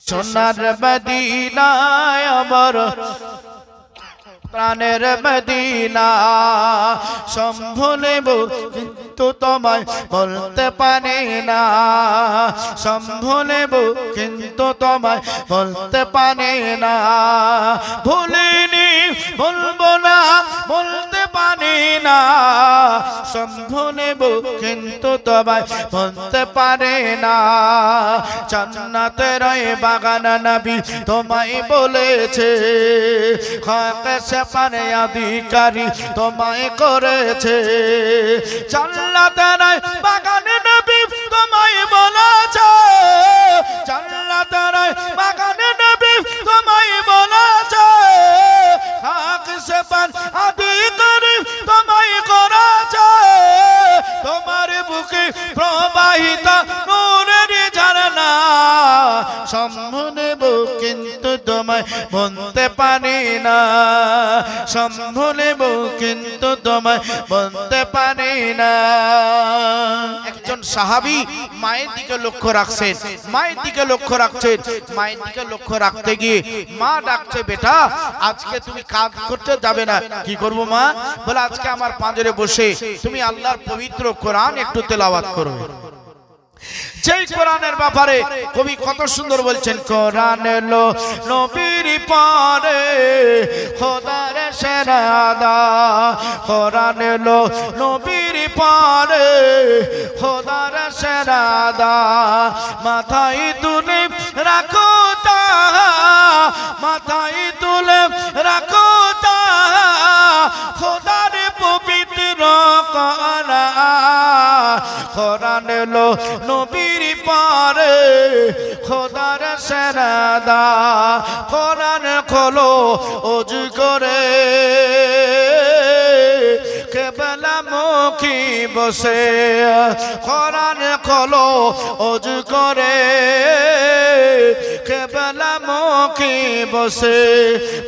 সোনার মদিনায় আমার প্রাণের মদিনা সম্ভুলেব কিন্তু তোমায় বলতে পারি না, সম্ভুলেব কিন্তু তোমায় বলতে পারি না। ভুলিনি বলবো না বলতে পারি না, সম্ভুলেব কিন্তু তোমায় বলতে পারি না। জান্নাতের ওই বাগান নবী তোমায় বলেছে, পানে অধিকারী তোমায় করেছে। জান্নাতের বাগানে নবী তোমায় বলেছে, জান্নাতের বাগানে নবী তোমায় বলেছে। হক সে পান অধিকারী তোমায় করেছে। তোমার বুকে প্রবাহিত নূরের ঝরনা সম্ভুলেব কিন্তু তোমায় বলতে পারি না, সম্ভুলেব কিন্তু তোমায় বলতে পারি না। একজন সাহাবী মায়ের দিকে লক্ষ্য রাখছেন, মায়ের দিকে লক্ষ্য রাখছেন, মায়ের দিকে লক্ষ্য রাখতে গিয়ে মা ডাকছে, বেটা আজকে তুমি কাজ করতে যাবে না। কি করবো মা? বলে আজকে আমার পাঁজরে বসে তুমি আল্লাহর পবিত্র কোরআন একটু তেলাওয়াত করবে। যেই কোরআনের ব্যাপারে কবি কত সুন্দর বলছেন, কোরআন এলো নবীর পরে খোদার সেরাদা, কোরআন এলো নবীর পরে খোদার সেরাদা। মাথায় তুলে রাখো তা, মাথায় তুলে রাখো তা খোদার পবিত্র কোরআন। কোরআন এলো নবীর পরে খোদার সেরাদা। কোরআন খোলো ওযু করে কেবলা মুখী বসে, কোরআন খোলো ওযু করে কেবলা মুখী বসে।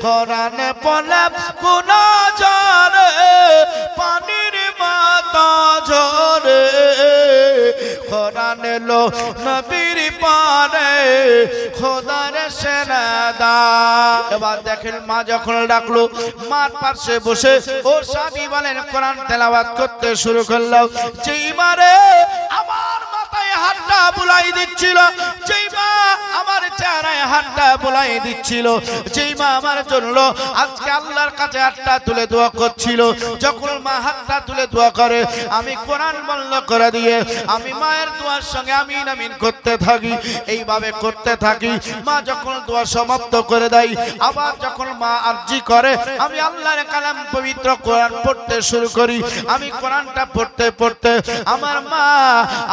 কোরআন পড়লে গুনাহ ঝরে পানির মতো ঝরে। কোরআন এলো নবীর পরে খোদার সেরাদা। এবার দেখেন মা যখন ডাকলো, মার পাশে বসে ও সাহাবী বলেন কোরআন তেলাওয়াত করতে শুরু করলো। যেই মারে আমার মাথায় হাতটা বুলাই দিচ্ছিল, যেই মা আমার চেহারায় হাতটা বুলাই দিচ্ছিল, যেই মা আমার জন্য আজকে আল্লাহর কাছে হাতটা তুলে দোয়া করছিল, যখন মা হাতটা তুলে দোয়া করে আমি কোরআন বন্ধ করে দিয়ে আমি মায়ের দোয়ার সঙ্গে আমিন আমিন করতে থাকি। এইভাবে করতে থাকি। মা যখন দোয়া সমাপ্ত করে দেয়, আবার যখন মা আরজি করে আমি আল্লাহর কালাম পবিত্র কোরআন পড়তে শুরু করি। আমি কোরআনটা পড়তে পড়তে আমার মা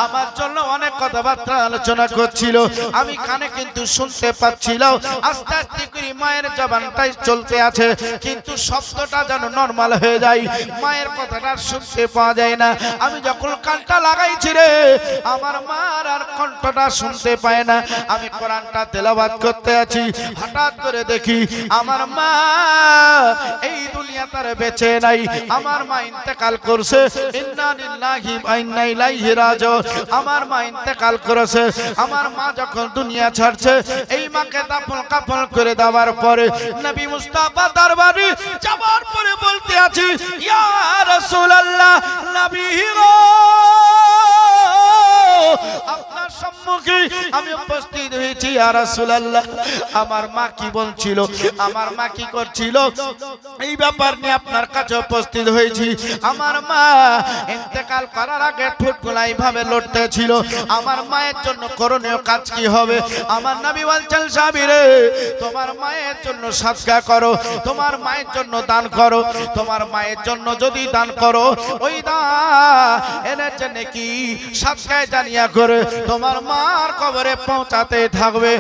আমার জন্য অনেক কথাবার্তা আলোচনা করছিল, আমি কানে কিন্তু শুনতে পাচ্ছিলাম। আস্তে আস্তে করে মায়ের জবানটাই চলতে আছে, কিন্তু শব্দটা যেন নরমাল হয়ে যায়, মায়ের কথাটা শুনতে পাওয়া যায় না। আমি যখন কানটা লাগাইছি রে আমার মার আর কণ্ঠটা শুনতে পায় না। আমি কোরআনটা তেলাওয়াত করতে আছি, হঠাৎ করে দেখি আমার মা এই দুনিয়াতে আর বেঁচে নাই, আমার মা ইন্তেকাল করছে। ইন্না লিল্লাহি ওয়া ইন্না ইলাইহি রাজিউন। আমার মা ইন্তেকাল করেছে। আমার মা যখন দুনিয়া ছাড়ছে, এই মাকে দাফন কাফন করে দেওয়ার পরে নবী মুস্তাফা দরবারে যাবার পরে বলতে আছি, ইয়া রাসূলুল্লাহ, নবী গো আপনার সম্মুখে আমি উপস্থিত হয়েছি। ইয়া রাসূলুল্লাহ, আমার মা কি বলছিল, আমার মা কি করছিল, এই ব্যাপার নিয়ে আপনার কাছে উপস্থিত হয়েছি। আমার মা ইন্তেকাল করার আগে ঠোঁটগুলো এইভাবে লড়তেছিল। আমার মায়ের জন্য করণীয় কাজ কি হবে? আমার নবী বলছেন, সাহাবী রে তোমার মায়ের জন্য সাদকা করো, তোমার মায়ের জন্য দান করো। তোমার মায়ের জন্য যদি দান করো, ওই দান এনেছে নাকি সাদকায় জানিয়া করে তোমার মার কবরে পৌঁছাতে থাকবে।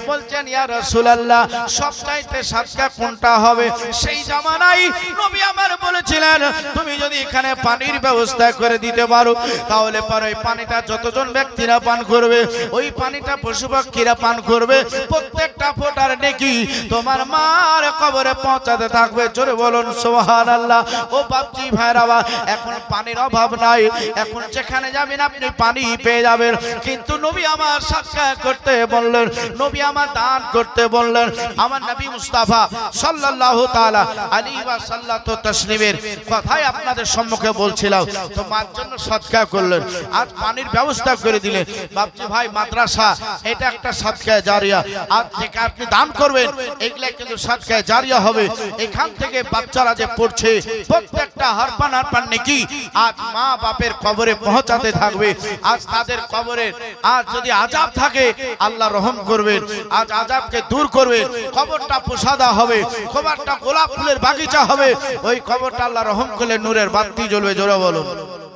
বলছেন, ইয়া রাসূলুল্লাহ, সবচাইতে সাদকা কোনটা হবে? সেই জামানায় নবী আমার বলেছিলেন, তুমি যদি এখানে পানির ব্যবস্থা করে দিতে পারো, তাহলে পরে ওই পানিটা যতজন ব্যক্তিরা পান করবে, ওই পানিটা পশু পাখিরা পান করবে, প্রত্যেকটা ফোঁটার নেকি তোমার মার কবরে পৌঁছাতে থাকবে। জোরে বলুন সুবহানাল্লাহ। ও বাপজি ভাইরা, এখন পানির অভাব নাই, এখন যেখানে যাবেন আপনি পানি পেয়ে যাবেন, কিন্তু কিন্তু নবী আমার সদকা করতে বললেন, নবী আমার দান করতে বললেন। আমার নবী মুস্তাফা সাল্লাল্লাহু তাআলা আলাইহি ওয়া সাল্লাতু তাসলিমের কথাই আপনাদের সম্মুখে বলছিলাম। তো মার জন্য সদকা করলেন, আজ পানির ব্যবস্থা করে দিলেন। বাপজি ভাই, মাদ্রাসা এটা একটা সদকা জারিয়া। আজ থেকে আপনি দান করবেন, এগুলা কিন্তু সদকা জারিয়া হবে। এখান থেকে বাচ্চারা যে পড়ছে প্রত্যেকটা হরপান হরপান নেকি আজ মা বাপের কবরে পৌঁছাতে থাকবে। আজ তাদের কবরের আজ যদি আযাব থাকে আল্লাহ রহম করবেন, আজ আযাবকে দূর করবেন। কবরটা পোশাদা হবে, কবরটা গোলাপ ফুলের বাগিচা হবে, ওই কবরটা আল্লাহ রহম করলে নূরের বাতি জ্বলবে। জোরে বলুন।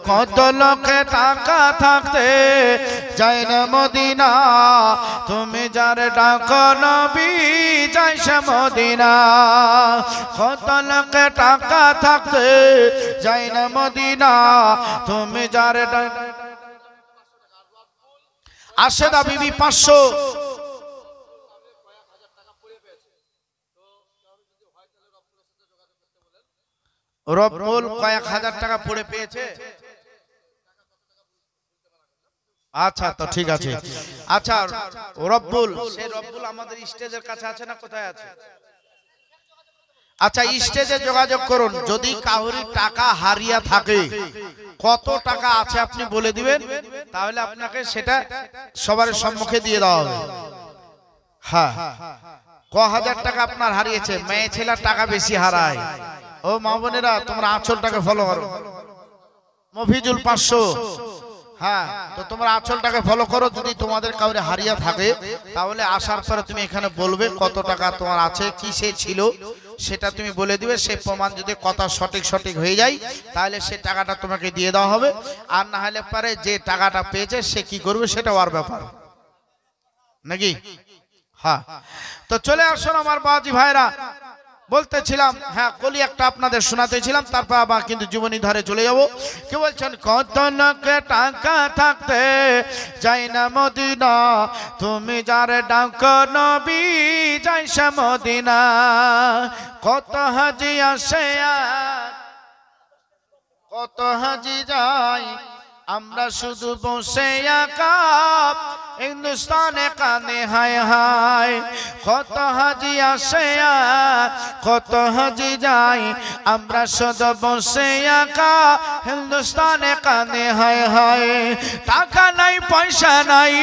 কত লোকে টাকা থাকতে যায় না মদিনা, তুমি যার ডাকো নবী যায় সে মদিনা। কত লোকে টাকা থাকতে যায় না মদিনা, তুমি যার আশেদা বিবি 500 রব্বুল কয়েক হাজার টাকা পড়ে পেয়েছে। আচ্ছা, তো ঠিক আছে। আচ্ছা, রব্বুল, সেই রব্বুল আমাদের স্টেজের কাছে আছে না, কোথায় আছে? আচ্ছা, স্টেজে যোগাযোগ করুন। যদি কাউরি টাকা হারিয়ে থাকে, কত টাকা আছে আপনি বলে দিবেন, তাহলে আপনাকে সেটা সবার সম্মুখে দিয়ে দেওয়া হবে। হ্যাঁ, ক হাজার টাকা আপনার হারিয়েছে। মেয়ে ছেলের টাকা বেশি হারায়। ও মা বোনেরা, তোমরা আঁচলটাকে ফলো করো। মফিজুল 500। হ্যাঁ, তো তোমরা আঁচলটাকে ফলো করো। যদি তোমাদের কাউরে হারিয়ে থাকে তাহলে আসার পরে তুমি এখানে বলবে কত টাকা তোমার আছে, কি সে ছিল সেটা তুমি বলে দিবে। সেই প্রমাণ যদি কথা সঠিক হয়ে যায় তাহলে সে টাকাটা তোমাকে দিয়ে দেওয়া হবে। আর না হলে পারে যে টাকাটা পেয়েছে সে কি করবে সেটা ওর ব্যাপার নাকি। হ্যাঁ, তো চলে আসুন আমার বাবাজি ভাইরা। বলতেছিলাম, হ্যাঁ, কলি একটা আপনাদের শোনাতেছিলাম, তারপর আবার কিন্তু জীবনী ধারে চলে যাবো। কি বলছেন? কত লোকে টাকা থাকতে যাই না মদিনা, তুমি যার ডাকো নবী যাই সে মদিনা। কত হাজি আসে কত হাজি যাই, আমরা শুধু বসে একা হিন্দুস্তানে কানে হায় হায়। কত হাজি আসে কত হাজি যাই, আমরা শুধু বসে একা হিন্দুস্তানে কানে হায় হায়। টাকা নাই পয়সা নাই,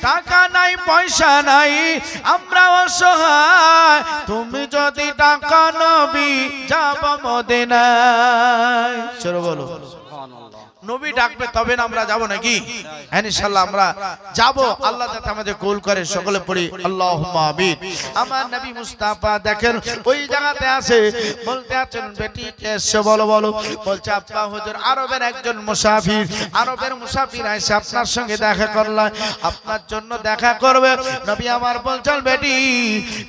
টাকা নাই পয়সা নাই, আমরা অসহায়, তুমি যদি টাকা নবী যাব মদিনায়। চলো বলো, নবী ডাকবে তবে না আমরা যাব নাকি? ইনশাআল্লাহ আমরা যাব। আল্লাহ যাতে আমাদের কবুল করে। সকলে পড়ি আল্লাহুম্মা আমিন। আমার নবী মুস্তাফা দেখেন ওই জায়গাতে আছে, বলতে আছেন বেটি এসে বলো বলো। বলছে আব্বা হুজুর, আরবের একজন মুসাফির, আরবের মুসাফির এসে আপনার সঙ্গে দেখা করলাম, আপনার জন্য দেখা করবে। নবী আমার বলছেন বেটি,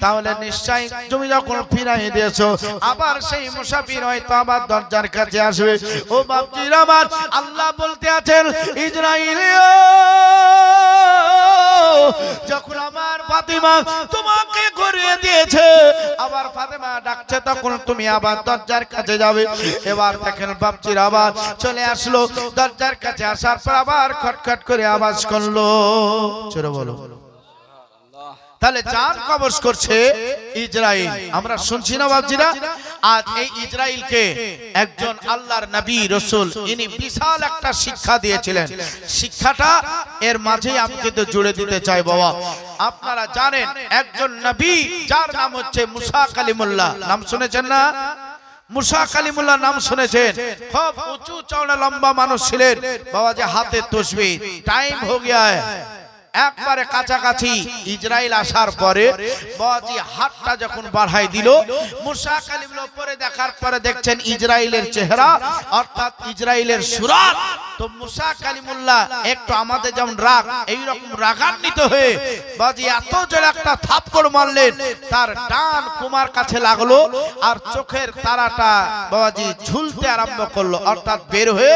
তাহলে নিশ্চয় তুমি যখন ফিরাই দিয়েছো আবার সেই মুসাফির হয়তো আবার দরজার কাছে আসবে। ও বাপজির আমার, আল্লাহ বলতে আছেন ইসরাইল, যখন আমার ফাতিমা তোমাকে ঘুরিয়ে দিয়েছে, আবার ফাতিমা ডাকছে, তখন তুমি আবার দরজার কাছে যাবে। এবার দেখেন বাপজির আবার চলে আসলো, দরজার কাছে আসার পর আবার খটখট করে আওয়াজ করলো। চলো বলো। তাহলে জান কবজ করছে ইসরাইল। আমরা শুনছি না বাপজিরা? আজ এই ইসরাইলকে একজন আল্লাহর নবী রাসূল ইনি বিশাল একটা শিক্ষা দিয়েছিলেন। শিক্ষাটা এর মাঝেই আমি কিন্তু জুড়ে দিতে চাই বাবা। আপনারা জানেন একজন নবী যার নাম হচ্ছে মুসা কালিমুল্লাহ, নাম শুনেছেন না? মুসা কালিমুল্লাহ নাম শুনেছেন? খুব উঁচু চওড়া লম্বা মানুষ ছিলেন বাবা, যে হাতে তসবিহ। টাইম হয়ে গিয়া একবারে কাছাকাছি ইসরাইল আসার পরে বাবাজি হাতটা যখন বাড়াই দিল, মুসা কালিমুল্লাহ পরে দেখার পরে দেখছেন ইসরাইলের চেহারা অর্থাৎ ইসরাইলের সুরাত। তো মুসা কালিমুল্লাহ একটু আমাদের যেমন রাগ, এইরকম রাগান্বিত হয়ে বাবাজি এত জোরে একটা থাপ্পড় মারলেন, তার ডান কুমার কাছে লাগলো আর চোখের তারাটা বাবাজি ঝুলতে আরম্ভ করলো, অর্থাৎ বের হয়ে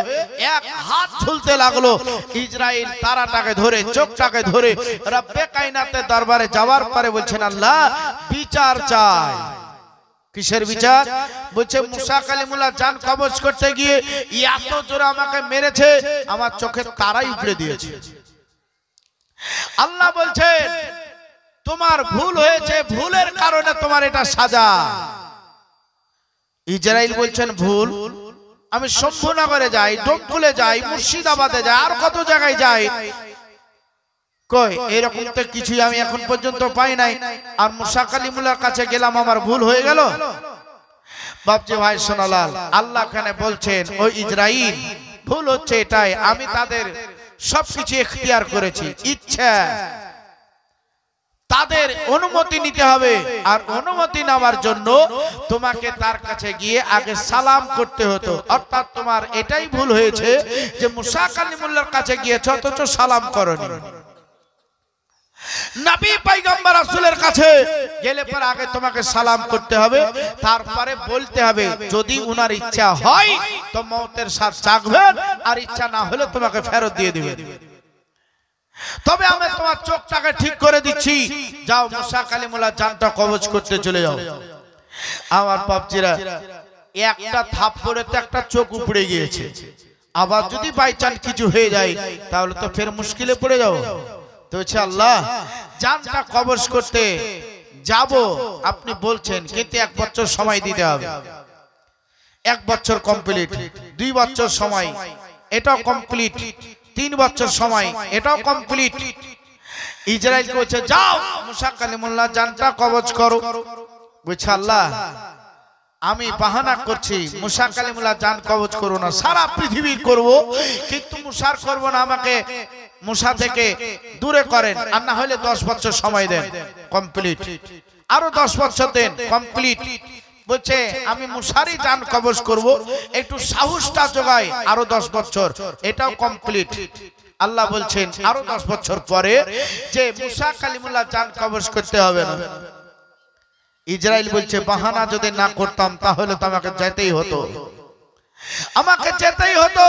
এক হাত ঝুলতে লাগলো। ইসরাইল তারাটাকে ধরে, চোখটাকে ধরে রব্বে কায়নাতের দরবারে যাওয়ার পরে বলছেন আল্লাহ বিচার চাই। কিসের বিচার? বলছে মুসা কালিমুল্লাহ জান কবজ করতে গিয়ে এত জোরে আমাকে মেরেছে, আমার চোখের তারাই উপড়ে দিয়েছে। আল্লাহ বলছেন তোমার ভুল হয়েছে, ভুলের কারণে তোমার এটা সাজা। ইসরাইল বলছেন ভুল, আমি শম্ভুনগরে যাই, ডোমকুলে যাই, মুর্শিদাবাদে যাই, আর কত জায়গায় যাই, কই এরকম তো কিছুই আমি এখন পর্যন্ত পাই নাই। আর মুসা কালিমুল্লাহর কাছে গেলাম, আমার ভুল হয়ে গেল। বাপজি ভাই শোনালাল, আল্লাহ খানে বলছেন ওই ইসরাইল ভুল হচ্ছে এটাই, আমি তাদের সবকিছু এখতিয়ার করেছি, ইচ্ছা তাদের অনুমতি নিতে হবে। আর অনুমতি নেওয়ার জন্য তোমাকে তার কাছে গিয়ে আগে সালাম করতে হতো। অর্থাৎ তোমার এটাই ভুল হয়েছে যে মুসা কালিমুল্লাহর কাছে গিয়েছ অথচ সালাম করনি। নবী পয়গম্বর রাসূলের কাছে গেলে পরে আগে তোমাকে সালাম করতে হবে, তারপরে বলতে হবে যদি উনার ইচ্ছা হয় তো মওতের সাথ জাগবেন, আর ইচ্ছা না হলে তোমাকে ফেরত দিয়ে দিবেন। তবে আমি তোমার চোখটাকে ঠিক করে দিচ্ছি, যাও মুসা কালিমুল্লাহ জানটা কবজ করতে চলে যাও। আমার বাপজিরা, একটা থাপ্পড়েতে একটা চোখ উপড়ে গিয়েছে, আবার যদি বাই চান্স কিছু হয়ে যায় তাহলে তো ফের মুশকিলে পড়ে যাও। তো হচ্ছে আল্লাহ জানটা কবজ করতে যাব, আপনি বলছেন কিন্তু 1 বছর সময় দিতে হবে। 1 বছর কমপ্লিট, 2 বছর সময় এটাও কমপ্লিট, 3 বছর সময় এটাও কমপ্লিট। ইসরাইল কইছে যাও মুসা কালিমুল্লাহ জানটা কবজ করো। বুঝছে আল্লাহ আমি বাহানা করছি, মুসা কালিমুল্লাহ জান কবজ করো না, সারা পৃথিবী করব কিন্তু মুসার করব না, আমাকে মুসা থেকে দূরে করেন, আর না হলে 10 বছর সময় দেন কমপ্লিট, আরো 10 বছর দেন কমপ্লিট। বলছে আমি মুসারই জান কবজ করব, একটু সাহসটা জোগাই, আরো 10 বছর এটাও কমপ্লিট। আল্লাহ বলছেন আরো 10 বছর পরে যে মুসা কালিমুল্লাহ জান কবজ করতে হবে না। ইসরাইল বলছে বাহানা যদি না করতাম তাহলে তো আমাকে যেতেই হতো, আমাকে যেতেই হতো।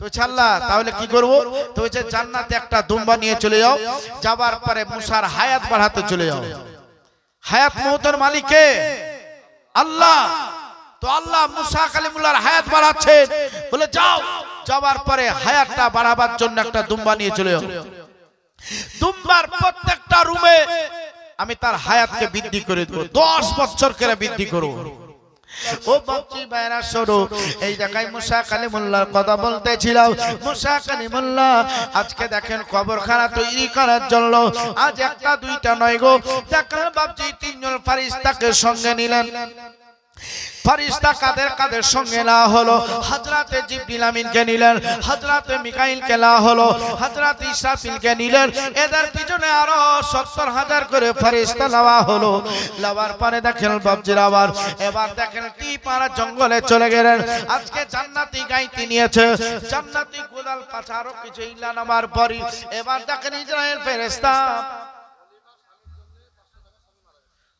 তো আল্লাহ তাহলে কি করব? তো হচ্ছে জান্নাতে একটা দুম্বা নিয়ে চলে যাও, যাবার পরে মুসার হায়াত বাড়াতে চলে যাও। হায়াত মওতের মালিক কে? আল্লাহ। তো আল্লাহ মুসা কালিমুল্লাহর হায়াত বাড়াচ্ছেন, বলে যাও, যাবার পরে হায়াতটা বাড়াবার জন্য একটা দুম্বা নিয়ে চলে যাও। দুম্বার প্রত্যেকটা রুমে আমি তার হায়াতকে বৃদ্ধি করে দেব, 10 বছর করে বৃদ্ধি করব। ও বাপজি ভাইরা শোনো, এই জায়গায় মুসা কালিমুল্লাহর কথা বলতেছিলাম। মুসা কালিমুল্লাহ আজকে দেখেন কবরখানা তৈরি করার জন্য আজ একটা দুইটা নয় গো, দেখেন বাপজি 3 জন ফেরেশতাকে সঙ্গে নিলেন। ফেরেশতা কাদের কাদের সঙ্গে না হলো? হযরতে জিবরিল আমিনকে নিলেন, হযরতে মিকাইলকে না হলো, হযরতে ইসরাফিলকে নিলেন। এদের পিছনে আরো 70,000 করে ফেরেশতা নেওয়া হলো। নেওয়ার পরে দেখেন বাপজিরা এবার দেখেন টিপাড়া জঙ্গলে চলে গেলেন। আজকে জান্নাতি গাইতে নিয়েছে, জান্নাতি গোলাল পাছা আরো কিছু ইলা নামার পরে এবার দেখেন ইসরাইল ফেরেশতা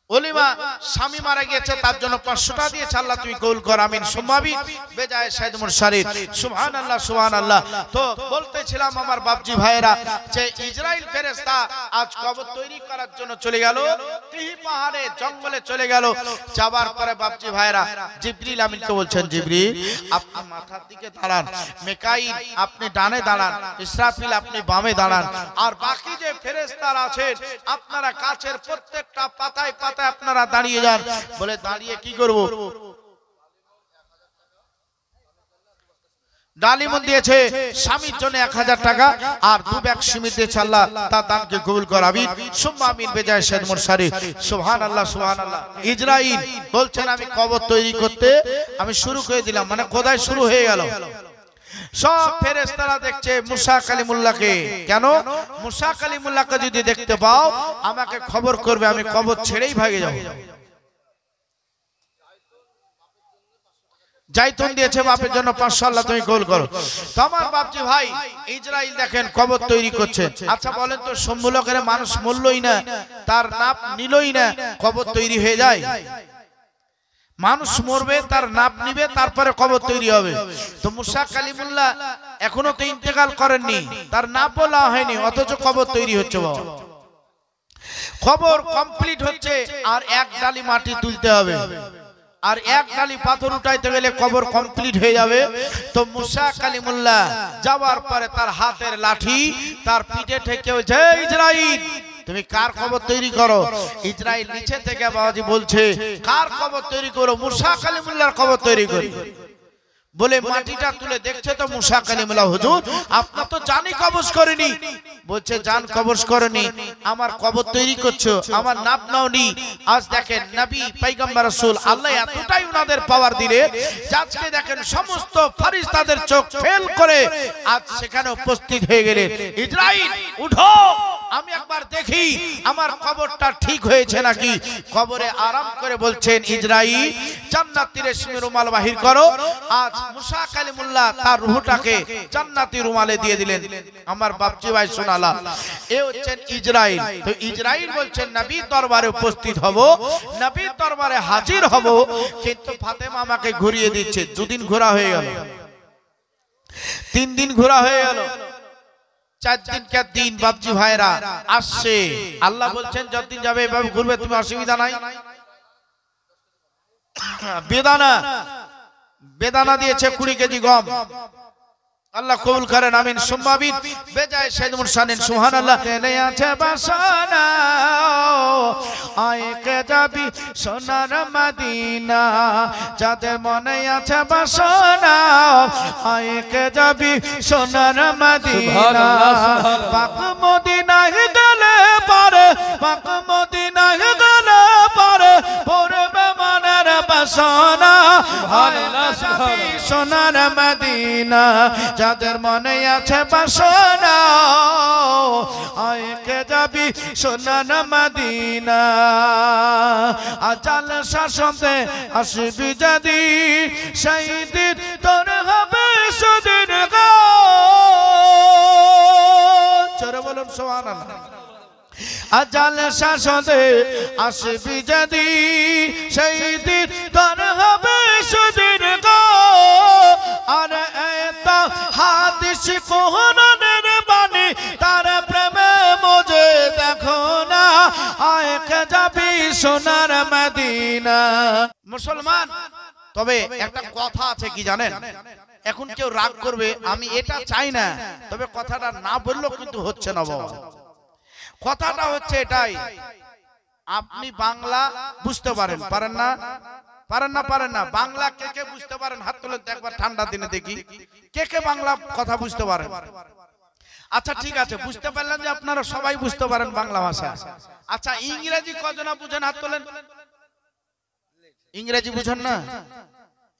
ওলিমা স্বামী মারা গিয়েছে তার জন্য 500 টাকা দিয়েছে। আল্লাহ তুমি কবুল কর, আমিন সুম্মা আমিন। বেজায় শাহিদ মুরশিদ, সুবহানাল্লাহ সুবহানাল্লাহ। তো বলতেছিলাম আমার বাপজি ভাইরা যে ইসরাইল ফেরেশতা আজ কবর তৈরি করার জন্য চলে গেল, তিহি পাহাড়ে জঙ্গলে চলে গেল। যাবার পরে বাপজি ভাইরা জিবরিল আমিনকে বলছেন, জিবরিল আপনি মাথার দিকে দাঁড়ান, মিকাইল আপনি ডানে দাঁড়ান, ইসরাফিল আপনি বামে দাঁড়ান, আর বাকি যে ফেরেশতারা আছেন আপনারা কাছের প্রত্যেকটা পাতায় পাতায় আপনারা দাঁড়িয়ে যান। বলে দাঁড়িয়ে কি করব? ডালিমন দিয়েছে স্বামীর জন্য 1000 টাকা আর 2 ব্যাগ সিমেন্ট দিয়েছে। আল্লাহ তার দানকে কবুল কর, আমিন সুম্মা আমিন। বেজায় শাহিদ মুরশিদ, সুবহানাল্লাহ সুবহানাল্লাহ। ইসরাইল বলছেন আমি কবর তৈরি করতে আমি শুরু করে দিলাম, মানে খোদাই শুরু হয়ে গেল। সব ফেরেশতারা দেখছে মুসা কালিমুল্লাহকে। কেন? মুসা কালিমুল্লাহকে যদি দেখতে পাও আমাকে খবর করবে, আমি কবর ছেড়েই ভাগে যাব। জাইতুন দিয়েছে বাপের জন্য 500, আল্লাহ তুমি কবুল করো। তো আমার বাপজি ভাই ইসরাইল দেখেন কবর তৈরি করছে। আচ্ছা বলেন তো সম্মুলকের মানুষ মূল্যই না, তার নাপ নিলই না, কবর তৈরি হয়ে যায়? মানুষ মরবে, তার নাপ নিবে, তারপরে কবর তৈরি হবে। তো মুসা কালিমুল্লাহ এখনো তো ইন্তেকাল করেননি, তার নাপ বলা হয়নি, অথচ কবর তৈরি হচ্ছে। বাবা খবর কমপ্লিট হচ্ছে, আর 1 ডালি মাটি তুলতে হবে। আর এক ডালি পাথর উঠাইতে গেলে কবর কমপ্লিট হয়ে যাবে। তো মুসা কালিমুল্লাহ যাওয়ার পরে তার হাতের লাঠি তার পিঠে ঠেকে বলছে, ইসরাইল তুমি কার কবর তৈরি করো? ইসরাইল নিচে থেকে বাবাজি বলছে, কার কবর তৈরি করো? মুসা কালিমুল্লাহর কবর তৈরি করি। বলে মাটিটা তুলে দেখছে তো মুসা কালিমুল্লাহ, হুজুর আপনার তো জানি কবজ করেনি। বলছে জান কবজ করেনি, আমার কবর তৈরি করছো, আমার নাম নাওনি। আজ দেখেন নবী পয়গম্বর রাসূল আল্লাহ এতটাই উনাদের পাওয়ার দিলে, আজকে দেখেন সমস্ত ফেরেশতাদের চোখ ফেল করে আজ সেখানে উপস্থিত হয়ে গেলেন। ইসরাইল উঠো, আমি একবার দেখি আমার কবরটা ঠিক হয়েছে নাকি। কবরে আরাম করে বলছেন ইসরাইল জান্নাতি রেশমি রুমাল বাহির করো। আজ মুসা কালিমুল্লাহ তার রূহটাকে জান্নাতি রুমালে দিয়ে দিলেন। আমার বাপজি ভাই শোনালা, এ হচ্ছেন ইসরাইল। তো ইসরাইল বলছেন নবীর দরবারে উপস্থিত হব, নবীর দরবারে হাজির হব, কিন্তু ফাতেমা আমাকে ঘুরিয়ে দিচ্ছে। 2 দিন ঘোরা হয়ে গেল, 3 দিন ঘোরা হয়ে গেল, 4 দিন কে দিন বাপজি ভাইরা আসছে। আল্লাহ বলছেন যতদিন যাবে এভাবে ঘুরবে, তুমি অসুবিধা নাই। বেদানা দিয়েছে 20 কেজি গম। আল্লাহ কবুল করেন, আমিন সুম্মা আমিন। বেজায় শহীদ মুরসালিন সুবহানাল্লাহ। কেনে আছে বাসনা আয়কে যাবি সোনার মদিনা, যাদের মনে আছে বাসনা আয়কে যাবি সোনার মদিনা। পাক মদিনায় গেলে পারে, পাক মদিনায় গেলে পারে পড়বে মনের বাসনা। সোনার মদিনা, যাদের মনে আছে বাসনা আয়কে যাবি সোনার মদিনা। আজাল শাসনে আসবি যদি সেই দিন তোর হবে সুদিন গো। চোরে বলুন সুবহানাল্লাহ। আজাল শাসনে আসবি যদি সেই দিন তোর হবে সুদিন গো। আর এটা হাদিস কোরআনের বাণী, তার প্রেমে মজে দেখো না আয়কে যাবি সোনার মদিনা। মুসলমান, তবে একটা কথা আছে কি জানেন? এখন কেউ রাগ করবে, আমি এটা চাই না, তবে কথাটা না বললেও কিন্তু হচ্ছে না বাবা। কথাটা হচ্ছে এটাই, আপনি বাংলা বুঝতে পারেন, পারেন না? পারেন না? পারেন না? বাংলা কে কে বুঝতে পারেন? হাত তুলেন একবার, ঠান্ডা দিনে দেখি কে কে বাংলা কথা বুঝতে পারেন। আচ্ছা ঠিক আছে, বুঝতে পারলেন যে আপনারা সবাই বুঝতে পারেন বাংলা ভাষা। আচ্ছা ইংরেজি কজনা বুঝেন? হাত তোলেন। ইংরেজি বুঝেন না?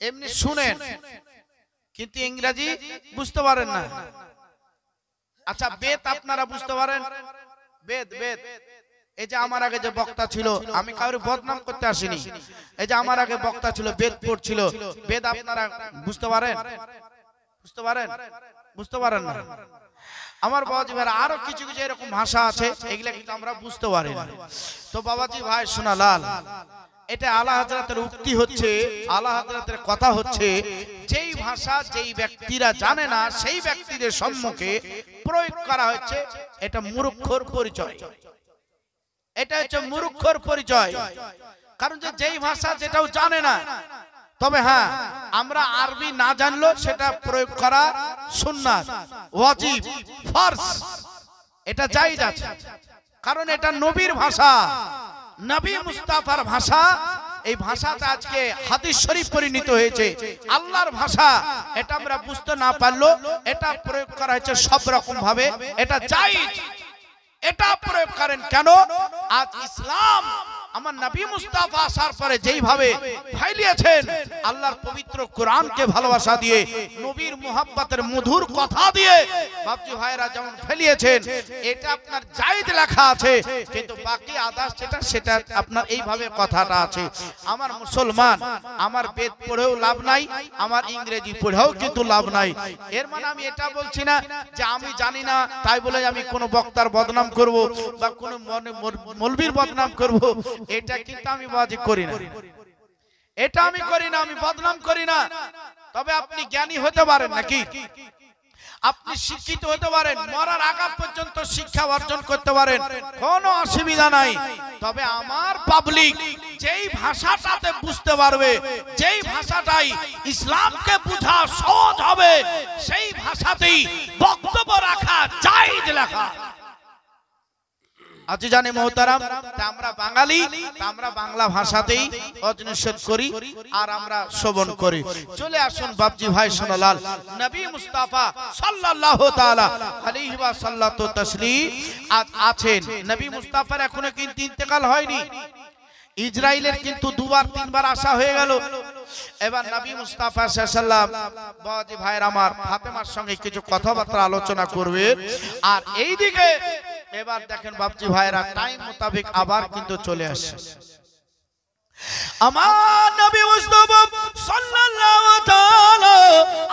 এমনি শুনেন কিন্তু ইংরেজি বুঝতে পারেন না। আচ্ছা বেদ আপনারা বুঝতে পারেন? বেদ, বেদ এই যে আমার আগে যে বক্তা ছিল, আমি কাউরে বদনাম করতে আসিনি, এই যে আমার আগে বক্তা ছিল বেদ পড়ছিল, বেদ আপনারা বুঝতে পারেন? বুঝতে পারেন? বুঝতে পারেন না? আমার বাবাজি ভাই আরো কিছু কিছু এরকম ভাষা আছে, এগুলা কিন্তু আমরা বুঝতে পারি না। তো বাবাজি ভাই শোনা লাল, এটা আলা হযরতের উক্তি হচ্ছে, আলা হযরতের কথা হচ্ছে, যেই ভাষা যেই ব্যক্তিরা জানে না সেই ব্যক্তিদের সম্মুখে প্রয়োগ করা হচ্ছে, এটা মূর্খর পরিচয়। এটা হচ্ছে মূর্খর পরিচয়। কারণ যেই ভাষা যেটাও জানে না, তবে হ্যাঁ আমরা আরবি না জানলেও সেটা প্রয়োগ করা সুন্নাত, ওয়াজিব, ফরজ, এটা জায়েজ আছে। কারণ এটা নবীর ভাষা, নবী মুস্তাফার ভাষা। এই ভাষাটা আজকে হাদিস শরীফ পরিণত হয়েছে, আল্লাহর ভাষা। এটা আমরা বুঝতে না পারলেও এটা প্রয়োগ করা হয়েছে সব রকম ভাবে, এটা জায়েজ। এটা প্রয়োগ করেন কেন? আজ ইসলাম আমার নবী মুস্তাফা আসার পরে যেইভাবে ফাইলিয়েছেন, আল্লাহর পবিত্র কোরআনকে ভালোবাসা দিয়ে, নবীর মুহাব্বতের মধুর কথা দিয়ে বাপজি ভাইরা যেমন ফেলিয়েছেন, এটা আপনার জায়েজ লেখা আছে, কিন্তু বাকি আদার্স সেটা আপনার এইভাবে কথাটা আছে। আমার মুসলমান, আমার বেদ পড়েও লাভ নাই, আমার ইংরেজি পড়েও কিন্তু লাভ নাই। এর মানে আমি এটা বলছি না যে আমি জানি না তাই বলে আমি কোনো বক্তার বদনাম করব বা কোনো মৌলবীর বদনাম করব, এটা কিন্তু আমি বাজি করি না, এটা আমি করি না, আমি বদনাম করি না। তবে আপনি জ্ঞানী হতে পারেন নাকি? আপনি শিক্ষিত হতে পারেন, মরার আগ পর্যন্ত শিক্ষা অর্জন করতে পারেন, কোনো অসুবিধা নাই। তবে আমার পাবলিক যেই ভাষাটাতে বুঝতে পারবে, যেই ভাষাটাই ইসলামকে বোঝা সহজ হবে, সেই ভাষাতেই বক্তব্য রাখা জায়েজ লেখা। আজ জানি মোহতারাম, আমরা বাঙালি, আমরা বাংলা ভাষাতেই অজনিষেধ করি আর আমরা শ্রবণ করি। চলে আসুন বাপজি ভাই সোনালাল, নবী মুস্তাফা সাল্লাল্লাহু তাআলা আলাইহি ওয়া সাল্লাতু তাসলিম আছেন। নবী মুস্তাফার এখনো কিন্তু ইন্তেকাল হয়নি। ইসরাইলের কিন্তু দুবার তিনবার আসা হয়ে গেল। এবার নবী মুস্তাফা সাল্লাল্লাহু আলাইহি ওয়াসাল্লাম বাপজি ভাইয়ের আমার ফাতেমার সঙ্গে কিছু কথাবার্তা আলোচনা করবে। আর এইদিকে এবার দেখেন বাপজি ভাইরা টাইম মোতাবেক আবার কিন্তু চলে আসে। আমার নবী মুস্তাফা সাল্লাল্লাহু তাআলা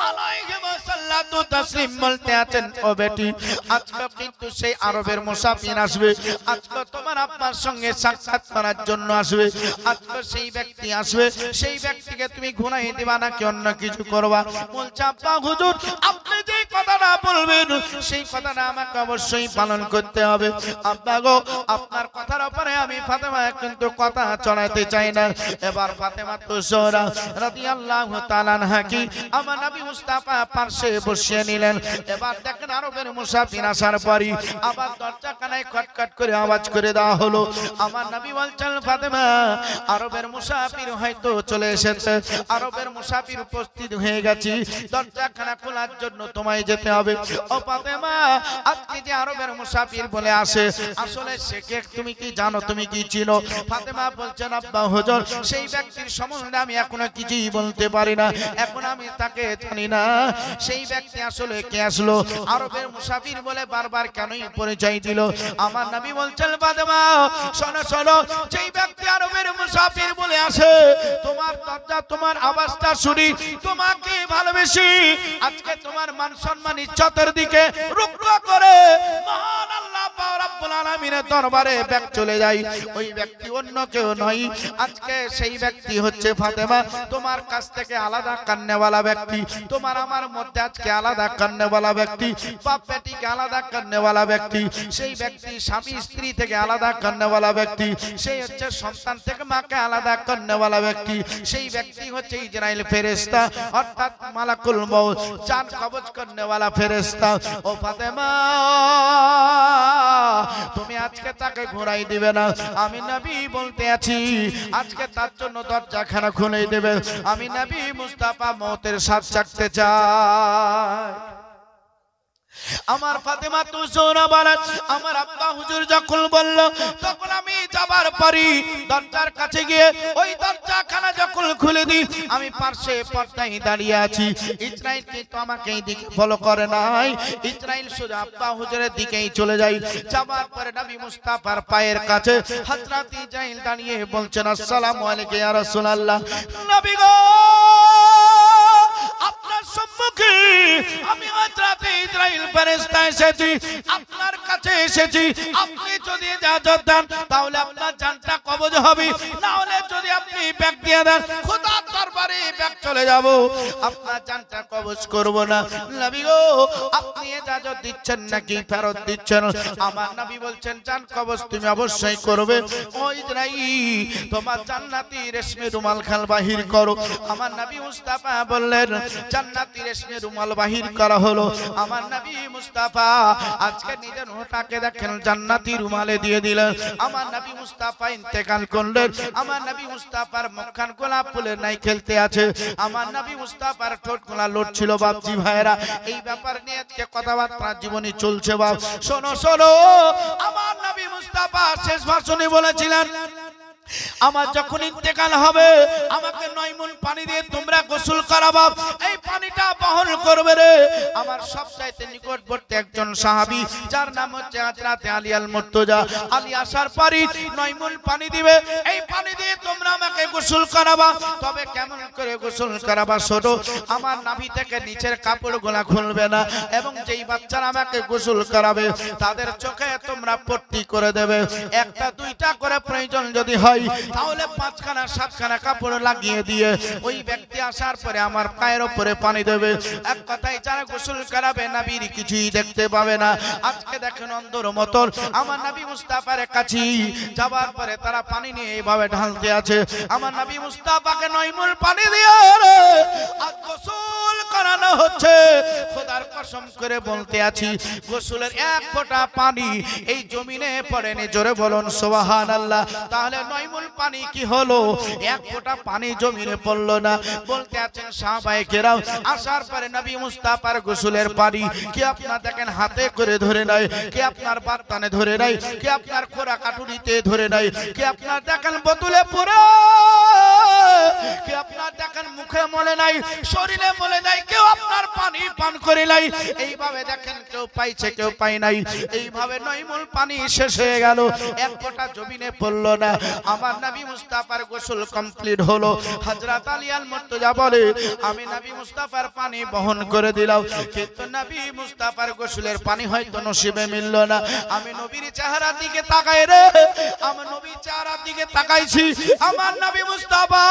আলাইহি ওয়াসাল্লাতু তাসলিম বলতে আছেন, ও বেটি, আজকে কিন্তু সেই আরবের মুসাফির আসবে, আজকে তোমার আপনার সঙ্গে সাক্ষাৎ করার জন্য আসবে। আজকে সেই ব্যক্তি আসবে, সেই ব্যক্তিকে তুমি ঘুরাই দিবা নাকি অন্য কিছু করবা? বলছে, আব্বা হুজুর, আপনি যে কথাটা বলবেন সেই কথাটা আমাকে অবশ্যই পালন করতে হবে। আব্বা গো, আপনার কথার উপরে আমি ফাতেমা কিন্তু কথা চড়াইতে চাই না। এবার ফাতেমা তুজোহরা রাদিয়াল্লাহু তাআলা আনহা কি আমার নবী মুস্তাফা পাশে বসিয়ে নিলেন। এবার দেখেন আরবের মুসাফির আসার পরই আবার দরজা কানায় খটখট করে আওয়াজ করে দেওয়া হলো। আমার নবী বলছেন, ফাতেমা, আরবের মুসাফির হয়তো চলে এসেছে, আরবের মুসাফির উপস্থিত হয়ে গেছে, দরজাখানা খোলার জন্য তোমায় যেতে হবে। ও ফাতেমা, আজকে যে আরবের মুসাফির বলে আসে, আসলে সে কে তুমি কি জানো, তুমি কি চিনো? ফাতেমা বলছেন, আব্বা হুজুর, সেই ব্যক্তির সম্বন্ধে আমি এখনো কিছুই বলতে পারি না, এখন আমি তাকে জানি না। সেই ব্যক্তি আসলে কে আসলো, আরবের মুসাফির বলে বারবার কেনই পরিচয় দিল? আমার নবী বলছেন, ফাতেমা শোনো শোনো, যেই ব্যক্তি আরবের মুসাফির বলে আসে, তোমার দরজা তোমার আওয়াজটা শুনি, তোমাকে ভালোবেসি, আজকে তোমার মান সম্মান ইজ্জতের দিকে রুখা করে মহান আল্লাহ পাক রব্বুল আলামিনের দরবারে ব্যাক চলে যায়। ওই ব্যক্তি অন্য কেউ নয়, আজকে সেই ব্যক্তি হচ্ছে ফাতেমা, তোমার কাছ থেকে আলাদা কান্নেওয়ালা ব্যক্তি, তোমার আমার মধ্যে আজকে আলাদা কান্নেওয়ালা ব্যক্তি, বাপ বেটিকে আলাদা কান্নেওয়ালা ব্যক্তি, সেই ব্যক্তি স্বামী স্ত্রী থেকে আলাদা কান্নেওয়ালা ব্যক্তি, সেই হচ্ছে সন্তান থেকে মাকে আলাদা কান্নেওয়ালা ব্যক্তি, সেই ব্যক্তি হচ্ছে ইসরাইল ফেরেশতা, অর্থাৎ মালাকুল মউত, জান কবজ করনেওয়ালা ফেরেশতা। ও ফাতেমা, তুমি আজকে তাকে ঘুরাই দিবে না, আমি নবী বলতে আছি, আজকে তার জন্য দরজাখানা খুলে দেবে। আমি নবী মুস্তাফা মওতের স্বাদ চাখতে চাই। আমার ফাতেমা তুজোহরা বলেন, আমার আব্বা হুজুর যখন বলল, তখন আমি যাবার পরই দরজার কাছে গিয়ে ওই দরজাখানা যখন খুলে দিই, আমি পাশে পর্দায় দাঁড়িয়ে আছি। ইসরাইল কিন্তু আমাকে এই দিকে ফলো করে নাই, ইসরাইল শুধু আব্বা হুজুরের দিকেই চলে যায়। যাবার পরে নবী মুস্তাফার পায়ের কাছে হযরত ইসরাইল দাঁড়িয়ে বলছেন, আসসালামু আলাইকা ইয়া রাসূলুল্লাহ। নবী গো, আপনার সম্মুখে আমি হযরত ইসরাইল ফেরেশতা এসেছি, আপনার কাছে এসেছি। আপনি যদি ইজাজত দেন তাহলে আপনার জানটা কবজ হবে, না হলে যদি আপনি ব্যাগ দিয়ে দেন খোদার দরবারে ব্যাগ চলে যাব, আপনার জানটা কবজ করব না। নবী গো, আপনি ইজাজত দিচ্ছেন নাকি ফেরত দিচ্ছেন? আমার নবী বলছেন, জান কবজ তুমি অবশ্যই করবে। ও ইসরাইল, তোমার জান্নাতি রেশমি রুমাল খাল বাহির করো। আমার নবী মুস্তাফা বললেন, জান্নাতি রেশমি রুমাল বাহির করা হলো। আমার নবী মুস্তাফা আজকে নিজের ওটাকে দেখেন জান্নাতি রুমালে দিয়ে দিলেন। আমার নবী মুস্তাফা ইন্তেকাল করলেন। আমার নবী মুস্তাফার মুখখান গোলাপ ফুলের নাই খেলতে আছে, আমার নবী মুস্তাফার ঠোঁট গোলা লড়ছিল। বাপজি ভাইরা, এই ব্যাপার নিয়ে আজকে কথাবার্তা জীবনী চলছে। বাপ শোনো শোনো, আমার নবী মুস্তাফা শেষ ভাষণে বলেছিলেন, আমার যখন ইন্তেকাল হবে আমাকে 9 মুন পানি দিয়ে তোমরা গোসল করাবা। এই পানিটা বহন করবে রে আমার সবচাইতে নিকটবর্তী একজন সাহাবী, যার নাম হচ্ছে হযরত আলী আল মুর্তজা। আলী আসার পরই 9 মুন পানি দিবে, এই পানি দিয়ে তোমরা আমাকে গোসল করাবা। তবে কেমন করে গোসল করাবা? ছোট, আমার নাভি থেকে নিচের কাপড়গুলা খুলবে না, এবং যেই বাচ্চারা আমাকে গোসল করাবে তাদের চোখে তোমরা পট্টি করে দেবে, একটা দুইটা করে প্রয়োজন যদি হয় হয় তাহলে 5খানা 7খানা কাপড় লাগিয়ে দিয়ে ওই ব্যক্তি আসার পরে আমার পায়ের উপরে পানি দেবে। এক কথায় যারা গোসল করাবে নবীর কিছুই দেখতে পাবে না। আজকে দেখেন অন্ধর মতন আমার নবী মুস্তাফার কাছে যাবার পরে তারা পানি নিয়ে এইভাবে ঢালতে আছে। আমার নবী মুস্তাফাকে 9 মুল পানি দিয়ে আজ গোসল করানো হচ্ছে। খোদার কসম করে বলতে আছি গোসলের 1 ফোঁটা পানি এই জমিনে পড়েনি। জোরে বলুন সুবহানাল্লাহ। তাহলে 9 মুল পানি কি হলো? 1 ফোঁটা পানি জমিনে পড়লো না। বলতে আছেন সাহাবায়ে কেরাম আসার পরে নবী মুস্তাফার গোসলের পানি কি আপনারা দেখেন হাতে করে ধরে নাই, কি আপনার বাতানে ধরে নাই, কি আপনার খোরা কাটুরিতে ধরে নাই, কি আপনার দেখেন বোতলে পুরো, কি আপনার দেখেন মুখে মলে নাই, শরীরে মলে নাই, কেউ আপনার পানি পান করে নাই। এইভাবে দেখেন কেউ পাইছে কেউ পাই নাই। এইভাবে 9 মুল পানি শেষ হয়ে গেল, 1 ফোঁটা জমিনে পড়লো না। আমার নবী মুস্তাফার গোসল কমপ্লিট হলো। হযরত আলী আল মুর্তজা বলে আমি নবী মুস্তাফার পানি বহন করে দিলাম, কিন্তু নবী মুস্তাফার গোসলের পানি হয়তো নসিবে মিলল না। আমি নবীর চেহারার দিকে তাকাই রে, আমার নবীর চেহারার দিকে তাকাইছি। আমার নবী মুস্তাফা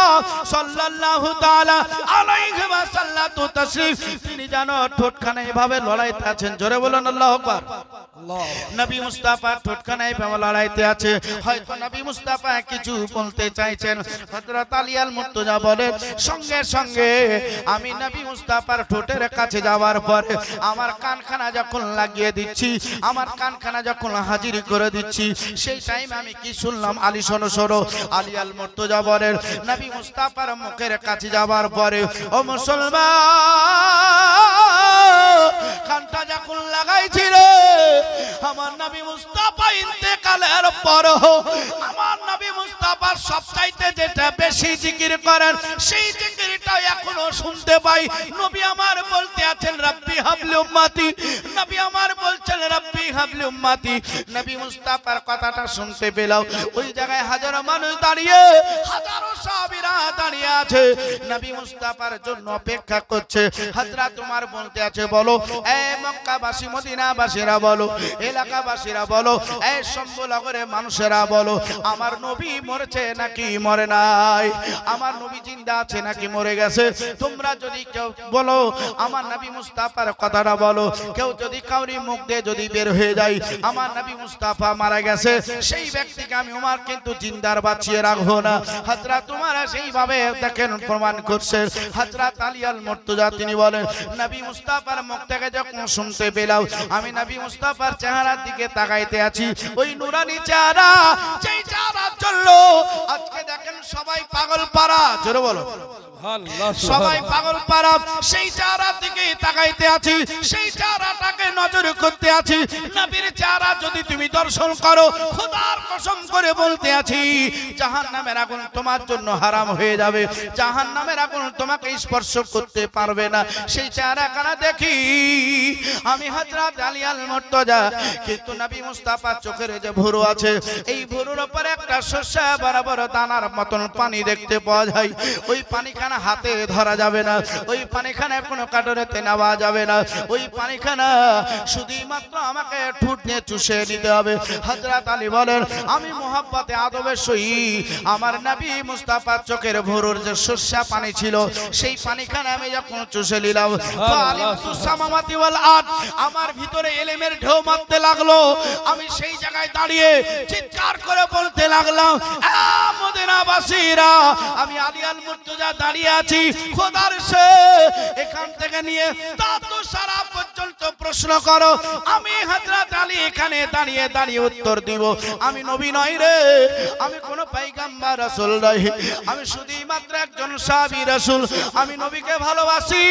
সাল্লাল্লাহু তাআলা আলাইহি ওয়াসাল্লাম তাশরীফ তিনি জানো ঠোঁটখানা এভাবে লড়াইতে আছেন। জোরে বলুন আল্লাহু আকবার। নবী মুস্তাফা ঠোঁটখানা এভাবে লড়াইতে আছে। হয়তো নবী মুস্তাফা কিছু বলতে চাইছেন। হযরত আলী আল মুর্তজা বলেন সঙ্গে সঙ্গে আমি নবী মুস্তাফার ঠোঁটের কাছে যাওয়ার পরে আমার কানখানা যখন লাগিয়ে দিচ্ছি, আমার কানখানা যখন হাজির করে দিচ্ছি, সেই টাইম আমি কি শুনলাম? আলী শোনো শোনো। আলী আল মুর্তজা বলেন নবী মুস্তাফার মুখের কাছে যাওয়ার পরে ও মুসলমান কানটা যখন লাগাইছি রে, আমার নবী মুস্তাফা ইন্তেকালের পর আমার নবী মুস্তাফার সবচাইতে যেটা বেশি জিকির করেন সেই জিকিরটা এখনো শুনতে পাই। নবী আমার বলতে আছেন রব্বি হাবলি উম্মতি, নবী আমার বলছেন রব্বি হাবলি উম্মতি। নবী মুস্তাফার কথাটা শুনতে পেলাম। ওই জায়গায় হাজারো মানুষ দাঁড়িয়ে, হাজারো সাহাবীরা দাঁড়িয়ে আছে, নবী মুস্তাফার জন্য অপেক্ষা করছে। হযরত উমর বলতে আছে বলো এ মক্কাবাসী মদিনাবাসীরা বলো, এলাকাবাসীরা বলো, এই সম্বলগরের মানুষেরা বলো আমার নবী মরেছে নাকি মরে নাই, আমার নবী জিন্দা আছে নাকি মরে গেছে? তোমরা যদি কেউ বলো আমার নবী মুস্তাফার কথাটা বলো, কেউ যদি কাউরি মুখ দিয়ে যদি বের হয়ে যায় আমার নবী মুস্তাফা মারা গেছে, সেই ব্যক্তিকে আমি উমর কিন্তু জিন্দার বাঁচিয়ে রাখবো না। হযরত উমর সেইভাবে দেখেন প্রমাণ করছে। হযরত আলী আল মুর্তজা তিনি বলেন নবী মুস্তাফার মুখ থেকে যখন শুনতে পেলাম আমি নবী মুস্তাফার চেহারার দিকে তাকাইতে আছি। ওই নুরানি চেহারা, যেই চেহারার জন্য আজকে দেখেন সবাই পাগল পাড়া। জোরে বলো সবাই পাগল পাড়া। সেই চেহারার দিকে তাকাইতে আছি, সেই চেহারাটাকে নজর করতে আছি। নবীর চেহারা যদি তুমি দর্শন করো, খোদার কসম করে বলতে আছি জাহান্নামের আগুন তোমার জন্য হারাম হয়ে যাবে, জাহান্নামের আগুন তোমাকে স্পর্শ করতে পারবে না। সেই চেহারা কারা দেখি আমি হযরত আলী আল মুর্তজা। কিন্তু নবী মুস্তাফার চোখের যে ভুরু আছে, এই ভুরুর উপরে একটা শস্য বরাবর দানার মতন পানি দেখতে পাওয়া যায়। ওই পানিখানা হাতে ধরা যাবে না, ওই পানিখানা কোনো কাটরেতে নেওয়া যাবে না, ওই পানিখানা শুধুমাত্র আমাকে ঠোঁট নিয়ে চুষে নিতে হবে। হযরত আলী বলেন আমি মোহাব্বতে আদবের সহিত আমার নবী মুস্তাফার চোখের ভুরুর যে শস্য পানি ছিল সেই পানিখানা আমি যখন চুষে নিলাম, আমার ভিতরে ইলমের ঢেউ মারতে লাগলো। আমি সেই জায়গায় দাঁড়িয়ে চিৎকার করে বলতে লাগলাম মদিনাবাসীরা, আমি আলী আল মুর্তজা দাঁড়িয়ে আছি খোদার সে এখান থেকে নিয়ে তাতো সারা পর্যন্ত প্রশ্ন করো, আমি হযরত আলী এখানে দাঁড়িয়ে দাঁড়িয়ে উত্তর দিব আমি নবী নই রে, আমি কোন পয়গম্বর রাসূল নই, আমি শুধুই মাত্র একজন সাহাবী রাসূল, আমি নবীকে ভালোবাসি।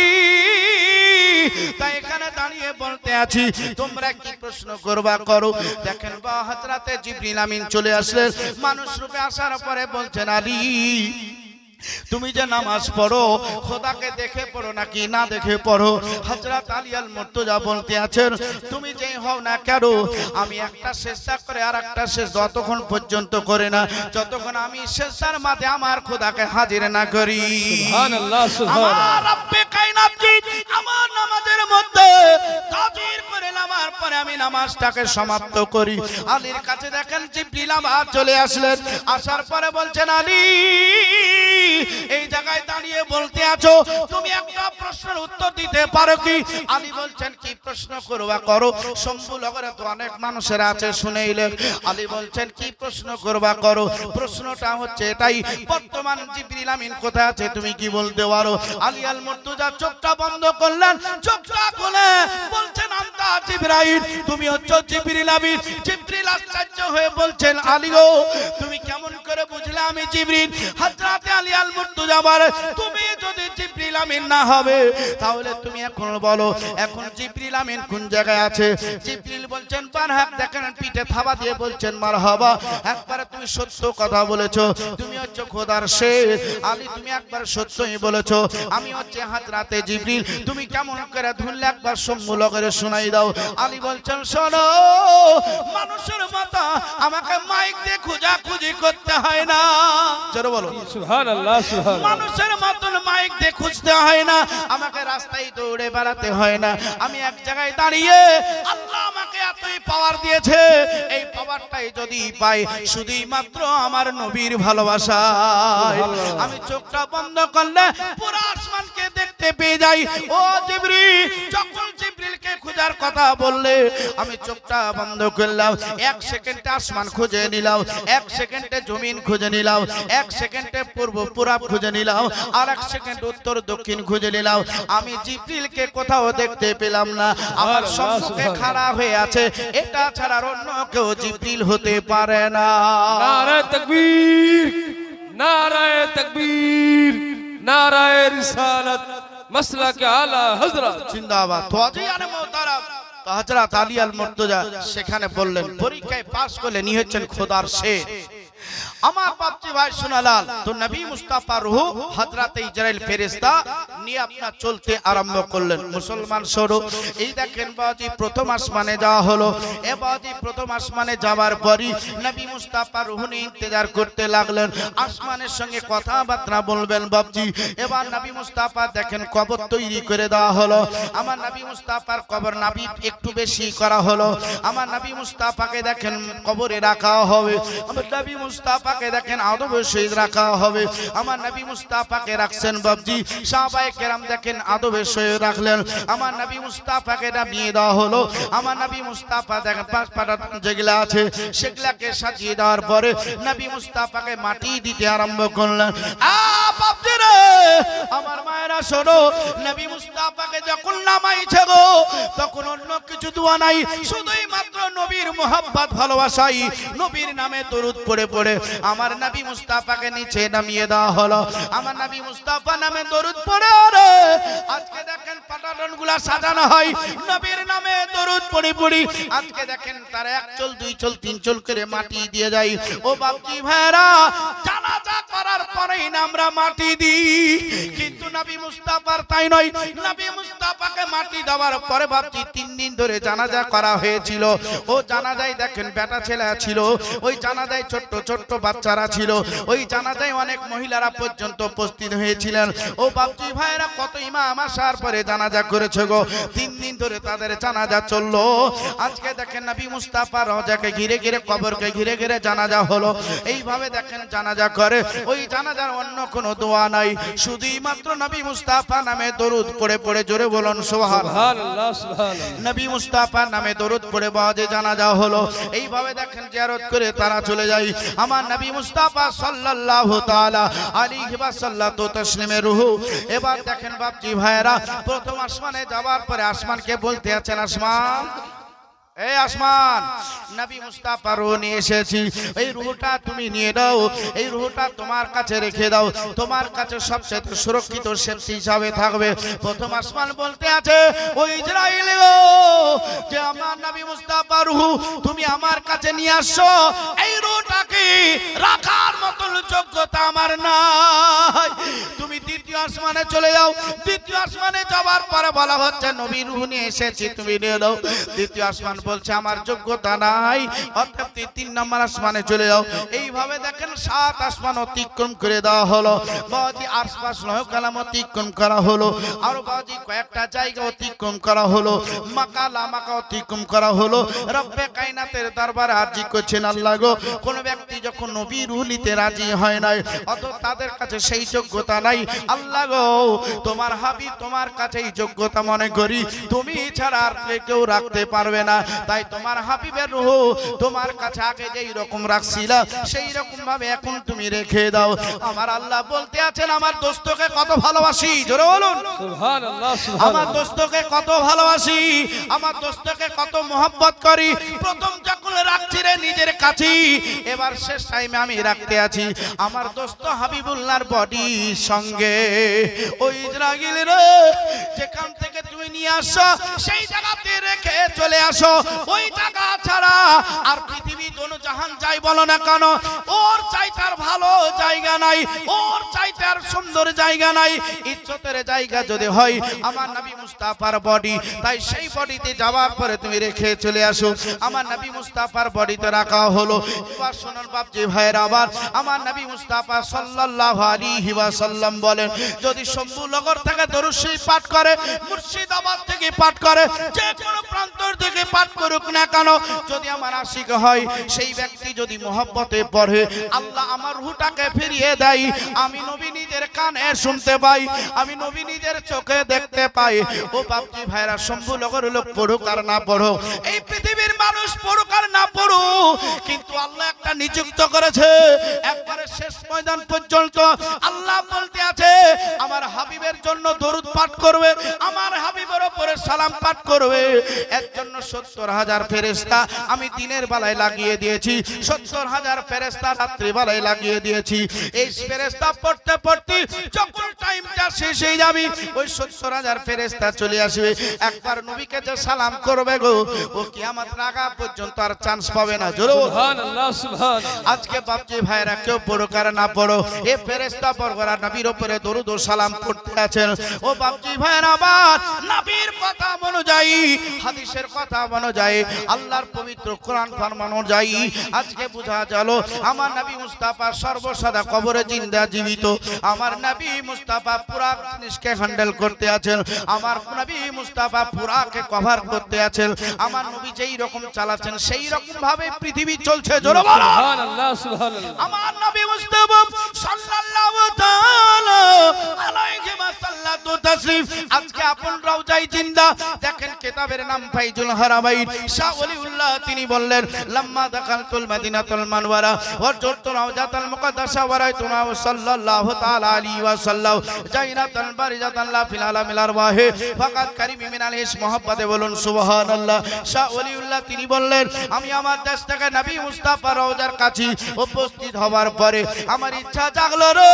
তাই এখানে দাঁড়িয়ে বলতে আছি তোমরা কি প্রশ্ন করবা করো। দেখেন বা হযরতে জিবরিল আমিন চলে আসলেন মানুষ রূপে। আসার পরে বলছেন আলী তুমি যে নামাজ পড়ো খোদাকে দেখে পড়ো নাকি না দেখে পড়ো? হযরত আলী আল মুর্তজা বলতে আছেন তুমি যেই হও না কেন আমি একটা চেষ্টা করে আর একটা চেষ্টা যতক্ষণ পর্যন্ত করে না যতক্ষণ আমি চেষ্টার মাঝে আমার খোদাকে হাজির না করি। সুবহানাল্লাহ সুবহানাল্লাহ। আমার রব্বে চাই না কি আমার নামাজের মধ্যে তাকবীর করে নামার পরে আমি নামাজটাকে সমাপ্ত করি। আলীর কাছে দেখেন জিবরিল আবার চলে আসলেন, আসার পরে বলছেন আলী এই জায়গায় দাঁড়িয়ে বলতে আছো, তুমি একটা প্রশ্নের উত্তর দিতে পারো কি? আলী বলছেন কি প্রশ্ন করবা করো, শম্ভুনগরে তো অনেক মানুষের আছে শুনেইলেন। আলী বলছেন কি প্রশ্ন করবা করো। প্রশ্নটা হচ্ছে এটাই, বর্তমান জিবরিল আমিন কোথায় আছে তুমি কি বলতে পারো? আলী আল মুর্তজা চোখটা বন্ধ করলেন, চোখটা খুলে বলছেন আন্তা জিবরাইল, তুমি হচ্ছে জিবরিল আমিন। জিবরিল আশ্চর্য হয়ে বলছেন আলী গো তুমি কেমন করে বুঝলে আমি জিবরিল? হযরত আলী আল মুর্তজা বলে তুমি যদি জিবরিল আমিন না হবে তাহলে তুমি এখন বলো এখন জিবরিল আমিন কোন জায়গায় আছে? জিবরিল বলছেন বারহাক দেখেন পিঠে থাবা দিয়ে বলছেন মারহাবা, একবারে তুমি সত্য কথা বলেছো, তুমি হচ্ছে খোদার শের। আলী তুমি একবার সত্যই বলেছো, আমি হচ্ছে হযরতে জিবরিল। তুমি কেমন করে ধরলে একবার শম্ভুনগরে শোনাই দাও। আলী বলছেন শোনো, মানুষের মতো আমাকে মাইক দিয়ে খোঁজাখুঁজি করতে হয় না। জোরে বলো সুবহানাল্লাহ সুবহানাল্লাহ। মানুষের মতন মাইক দিয়ে খুঁজতে হয় না, আমাকে রাস্তায় দৌড়ে বেড়াতে হয় না। আমি এক জায়গায় দাঁড়িয়ে আল্লাহ আমাকে এতই পাওয়ার দিয়েছে, এই পাওয়ারটাই যদি পাই শুধুই মাত্র আমার নবীর ভালোবাসায়। আমি চোখটা বন্ধ করলে পুরো আসমানকে দেখতে পেয়ে যাই। ও জিবরিল, যখন জিবরিলকে খোঁজার কথা বললে আমি চোখটা বন্ধ করলাম, এক সেকেন্ডে আসমান খুঁজে নিলাম, এক সেকেন্ডে জমিন খুঁজে নিলাম, এক সেকেন্ডে পূর্ব পূরব খুঁজে নিলাম, আর এক সেকেন্ড উত্তর দক্ষিণ খুঁজে নিলাম। আমি জিবরিলকে কোথাও দেখতে পেলাম না। আমার সম্মুখে খাড়া হয়ে আছে, এটা ছাড়া অন্য কেউ জিবরিল হতে পারে না। নারায়ে তাকবীর, নারায়ে তাকবীর, নারায়ে রিসালাত, মাসলাক আলা হযরত জিন্দাবাদ। তো আজিয়ানে মোহতারাম, তো হযরত আলী আল মুর্তজা সেখানে বললেন পরীক্ষায় পাস করলে নিয়ে হচ্ছেন খোদার শের। আমার বাপজি ভাই সোনালাল, তো নবী মুস্তাফা রূহ হযরতে ইসরাইল ফেরেশতা নিয়ে আপনার চলতে আরম্ভ করলেন। মুসলমান সরো এই দেখেন বাজি প্রথম আসমানে যাওয়া হলো। এ বাজি প্রথম আসমানে যাওয়ার পরই নবী মুস্তাফা রূহ নিয়ে ইন্তজার করতে লাগলেন, আসমানের সঙ্গে কথাবার্তা বলবেন বাপজি। এবার নবী মুস্তাফা দেখেন কবর তৈরি করে দেওয়া হলো। আমার নবী মুস্তাফার কবর নবী একটু বেশি করা হলো। আমার নবী মুস্তাফাকে দেখেন কবরে রাখা হবে। আমার নবী মুস্তাফাকে দেখেন আদবে সহিত রাখা হবে। আমার নবী মুস্তাফাকে রাখছেন বাপজি, সাহাবায়ে কেরাম দেখেন আদবে সহিত রাখলেন। আমার নবী মুস্তাফাকে নামিয়ে দেওয়া হলো। আমার নবী মুস্তাফা দেখেন পাঁচ পাটা যেগুলা আছে সেগুলাকে সাজিয়ে দেওয়ার পরে নবী মুস্তাফাকে মাটি দিতে আরম্ভ করলেন। বাপজি রে, আমার মায়েরা শোনো, নবী মুস্তাফাকে যখন নামাইছে গো তখন অন্য কিছু দোয়া নাই, শুধুই মাত্র নবীর মোহাব্বত ভালোবাসাই নবীর নামে দরুদ পড়ে পড়ে আমার নবী মুস্তাফাকে নিচে নামিয়ে দেওয়া হলো। আমার নবী মুস্তাফা নামে দরুদ পড়ে রে আজকে দেখেন পাটাতনগুলা সাজানো হয় নবীর নামে দরুদ পড়ে পড়ি। আজকে দেখেন তার এক চল দুই চল তিন চল করে মাটি দিয়ে যায়। ও বাপজি ভাইরা, জানাজা করার পরেই না আমরা মাটি দিই, কিন্তু নবী মুস্তাফার তাই নয়। নবী মুস্তাফাকে মাটি দেওয়ার পরে বাপজি 3 দিন ধরে জানাজা করা হয়েছিল। ও জানাজায় দেখেন বেটা ছেলে ছিল, ওই জানাজায় ছোট্ট ছোট্ট বাচ্চারা ছিল, ওই জানাজায় অনেক মহিলারা পর্যন্ত উপস্থিত হয়েছিলেন। ও বাপজি ভাইরা, কত ইমাম আসার পরে জানাজা করেছে গো, 3 দিন ধরে তাদের জানাজা চললো। আজকে দেখেন নবী মুস্তাফা রওজাকে ঘিরে ঘিরে কবরকে ঘিরে ঘিরে জানাজা হলো। এইভাবে দেখেন জানাজা করে, ওই জানাজার অন্য কোনো দোয়া নাই, শুধুই মাত্র নবী মুস্তাফা নামে দরুদ পড়ে পড়ে, জোরে বলুন সুবহানাল্লাহ সুবহানাল্লাহ। নবী মুস্তাফা নামে দরুদ পড়ে বাজে জানাজা হলো। এইভাবে দেখেন জিয়ারত করে তারা চলে যায় আমার নবী মুস্তাফা সাল্লাল্লাহু তাআলা আলাইহি ওয়াসাল্লাতু তাসলিমে রূহ। এবার দেখেন বাপজি ভাইরা, প্রথম আসমানে যাওয়ার পরে আসমানকে বলতে আছেন আসমান, এই আসমান, নবী মুস্তাফা রূহ নিয়ে এসেছি, এই রূহটা তুমি নিয়ে দাও, এই রূহটা তোমার কাছে রেখে দাও, তোমার কাছে সবচেয়ে সুরক্ষিত সেফটি হিসাবে থাকবে। প্রথম আসমান বলতে আছে ও ইসরাইল গো, যে আমার নবী মুস্তাফা রূহ তুমি আমার কাছে নিয়ে আসছো, এই রূহটাকে রাখার মতন যোগ্যতা আমার নাই। তুমি দ্বিতীয় দ্বিতীয় আসমানে চলে যাও। দ্বিতীয় আসমানে যাওয়ার পরে বলা হচ্ছে নবী রূহ নিয়ে এসেছি, তুমি নিয়ে নাও। দ্বিতীয় আসমান বলছে আমার যোগ্যতা নাই, অর্থাৎ 3 নম্বর আসমানে চলে যাও। এইভাবে দেখেন 7 আসমান অতিক্রম করে দেওয়া হলো। বাদি আশপাশ লহ কালাম অতিক্রম করা হলো, আর বাদি কয়েকটা জায়গা অতিক্রম করা হলো, মাকা লামাকা অতিক্রম করা হলো। রব্বে কায়নাতের দরবারে আরজি করছেন, আল্লাহ গো, কোন ব্যক্তি যখন নবী রূহ নিতে রাজি হয় নাই, অত তাদের কাছে সেই যোগ্যতা নাই। আল্লাহ গো, তোমার হাবিব তোমার কাছে এই যোগ্যতা মনে করি তুমি ছাড়া আর কেউ রাখতে পারবে না। তাই তোমার হাবিবের রূহ তোমার কাছে আগে যেই রকম রাখছিলা সেই রকম ভাবে এখন তুমি রেখে দাও। আমার আল্লাহ বলতে আছেন আমার দোস্তকে কত ভালোবাসি, জোরে বলুন সুবহানাল্লাহ, আমার সুবহানাল্লাহ। দোস্তকে কত ভালোবাসি, আমার দোস্তকে কত মোহাব্বত করি। প্রথম যখন রাখছি রে নিজের কাছে, এবার শেষ টাইমে আমি রাখতে আছি আমার দোস্ত হাবিবুল্লাহর বডির সঙ্গে। ওই ইসরাইল রে, যেখান থেকে তুমি নিয়ে আসো সেই জায়গাতে রেখে চলে আসো। ওই জায়গা ছাড়া আর পৃথিবী দোনো জাহান যাই বলো না কেন, ওর চাইতার ভালো জায়গা নাই, ওর চাইতার সুন্দর জায়গা নাই। ইজ্জতের জায়গা যদি হয় আমার নবী মুস্তাফার বডি, তাই সেই বডিতে যাওয়ার পরে তুমি রেখে চলে আসো। আমার নবী মুস্তাফার বডিতে রাখা হলো। এবার শুনুন বাপজি ভাইয়ের, আবার আমার নবী মুস্তাফা সাল্লাল্লাহু আলাইহি ওয়াসাল্লাম বলেন, যদি শম্ভুনগর থেকে দরুদ শরীফ পাঠ করে, মুর্শিদাবাদ থেকে পাঠ করে, যে কোনো প্রান্তর থেকে পাঠ করুক না কেন, যদি আমার আশিক হয়, সেই ব্যক্তি যদি মোহব্বতে পড়ে, আল্লাহ আমার রূহটাকে ফিরিয়ে দেয়। আমি নবী নিজের কানে শুনতে পাই, আমি নবী নিজের চোখে দেখতে পাই। ও বাপজি ভাইরা, শম্ভুনগর লোক পড়ুক আর না পড়ুক, এই পৃথিবীর মানুষ পড়ুক আর না পড়ুক, কিন্তু আল্লাহ একটা নিযুক্ত করেছে একবারে শেষ ময়দান পর্যন্ত। আল্লাহ বলতে আছে আমার হাবিবের জন্য দরুদ পাঠ করবে, আমার হাবিবের উপরে সালাম পাঠ করবে, এর জন্য 70,000 ফেরেশতা আমি দিনের বেলায় লাগিয়ে দিয়েছি, 70,000 ফেরেশতা রাত্রি বেলায় লাগিয়ে দিয়েছি। এই ফেরেশতা পড়তে পড়তে যখন টাইমটা শেষ হয়ে যাবে, ওই 70,000 ফেরেশতা চলে আসবে। একবার নবীকে যে সালাম করবে গো, ও কিয়ামত লাগা পর্যন্ত আর চান্স পাবে না। জোরে সুবহানাল্লাহ, সুবহানাল্লাহ। আজকে বাপজি ভাইরা, কেউ পড়ুক আর না পড়ো, এ ফেরেশতা বরগরা নবীর উপরে দরুদ ও সালাম করতে আছেন। ও বাপজি ভাইরা, আবার নবীর কথা অনুযায়ী, হাদিসের কথা অনুযায়ী, আল্লাহর পবিত্র কোরআন ফরমান অনুযায়ী আজকে বোঝা গেল আমার নবী মুস্তাফা সর্বসদা কবরে জিন্দা জীবিত। আমার নবী মুস্তাফা পুরা জিনিসকে হ্যান্ডেল করতে আছেন, আমার নবী মুস্তাফা পুরাকে কভার করতে আছেন। আমার নবী যেই রকম চালাচ্ছেন সেই রকম ভাবে পৃথিবী চলছে। জোরে বলো সুবহানাল্লাহ, সুবহানাল্লাহ। আমার নবী মুস্তাফা সাল্লাল্লাহু তাআলা আলাইহি ওয়াসাল্লাতু তাসরিফ আজকে আপন রওজায় জিন্দা। দেখেন কিতাবের নাম ফাইজুল হারামাইন, শাহ ওলিউল্লাহ তিনি বললেন, লাম্মা দাখালতুল মাদিনাতুল মানওয়ারা ওয়া জুরতু রওজাতাল মুকদ্দাসা ওয়া রাআইতু সাল্লাল্লাহু তাআলা আলাইহি ওয়াসাল্লাম জাইনাতান বারিজাতান লা ফিল আলামিল আরওয়াহি ফাকাত কারিমি মিনাল ইস মুহাব্বতে, বলুন সুবহানাল্লাহ। শাহ ওলিউল্লাহ তিনি বললেন, আমি আমার দেশ থেকে নবী মুস্তাফা রওজার কাছে উপস্থিত হওয়ার পরে আমার ইচ্ছা জাগলো রে,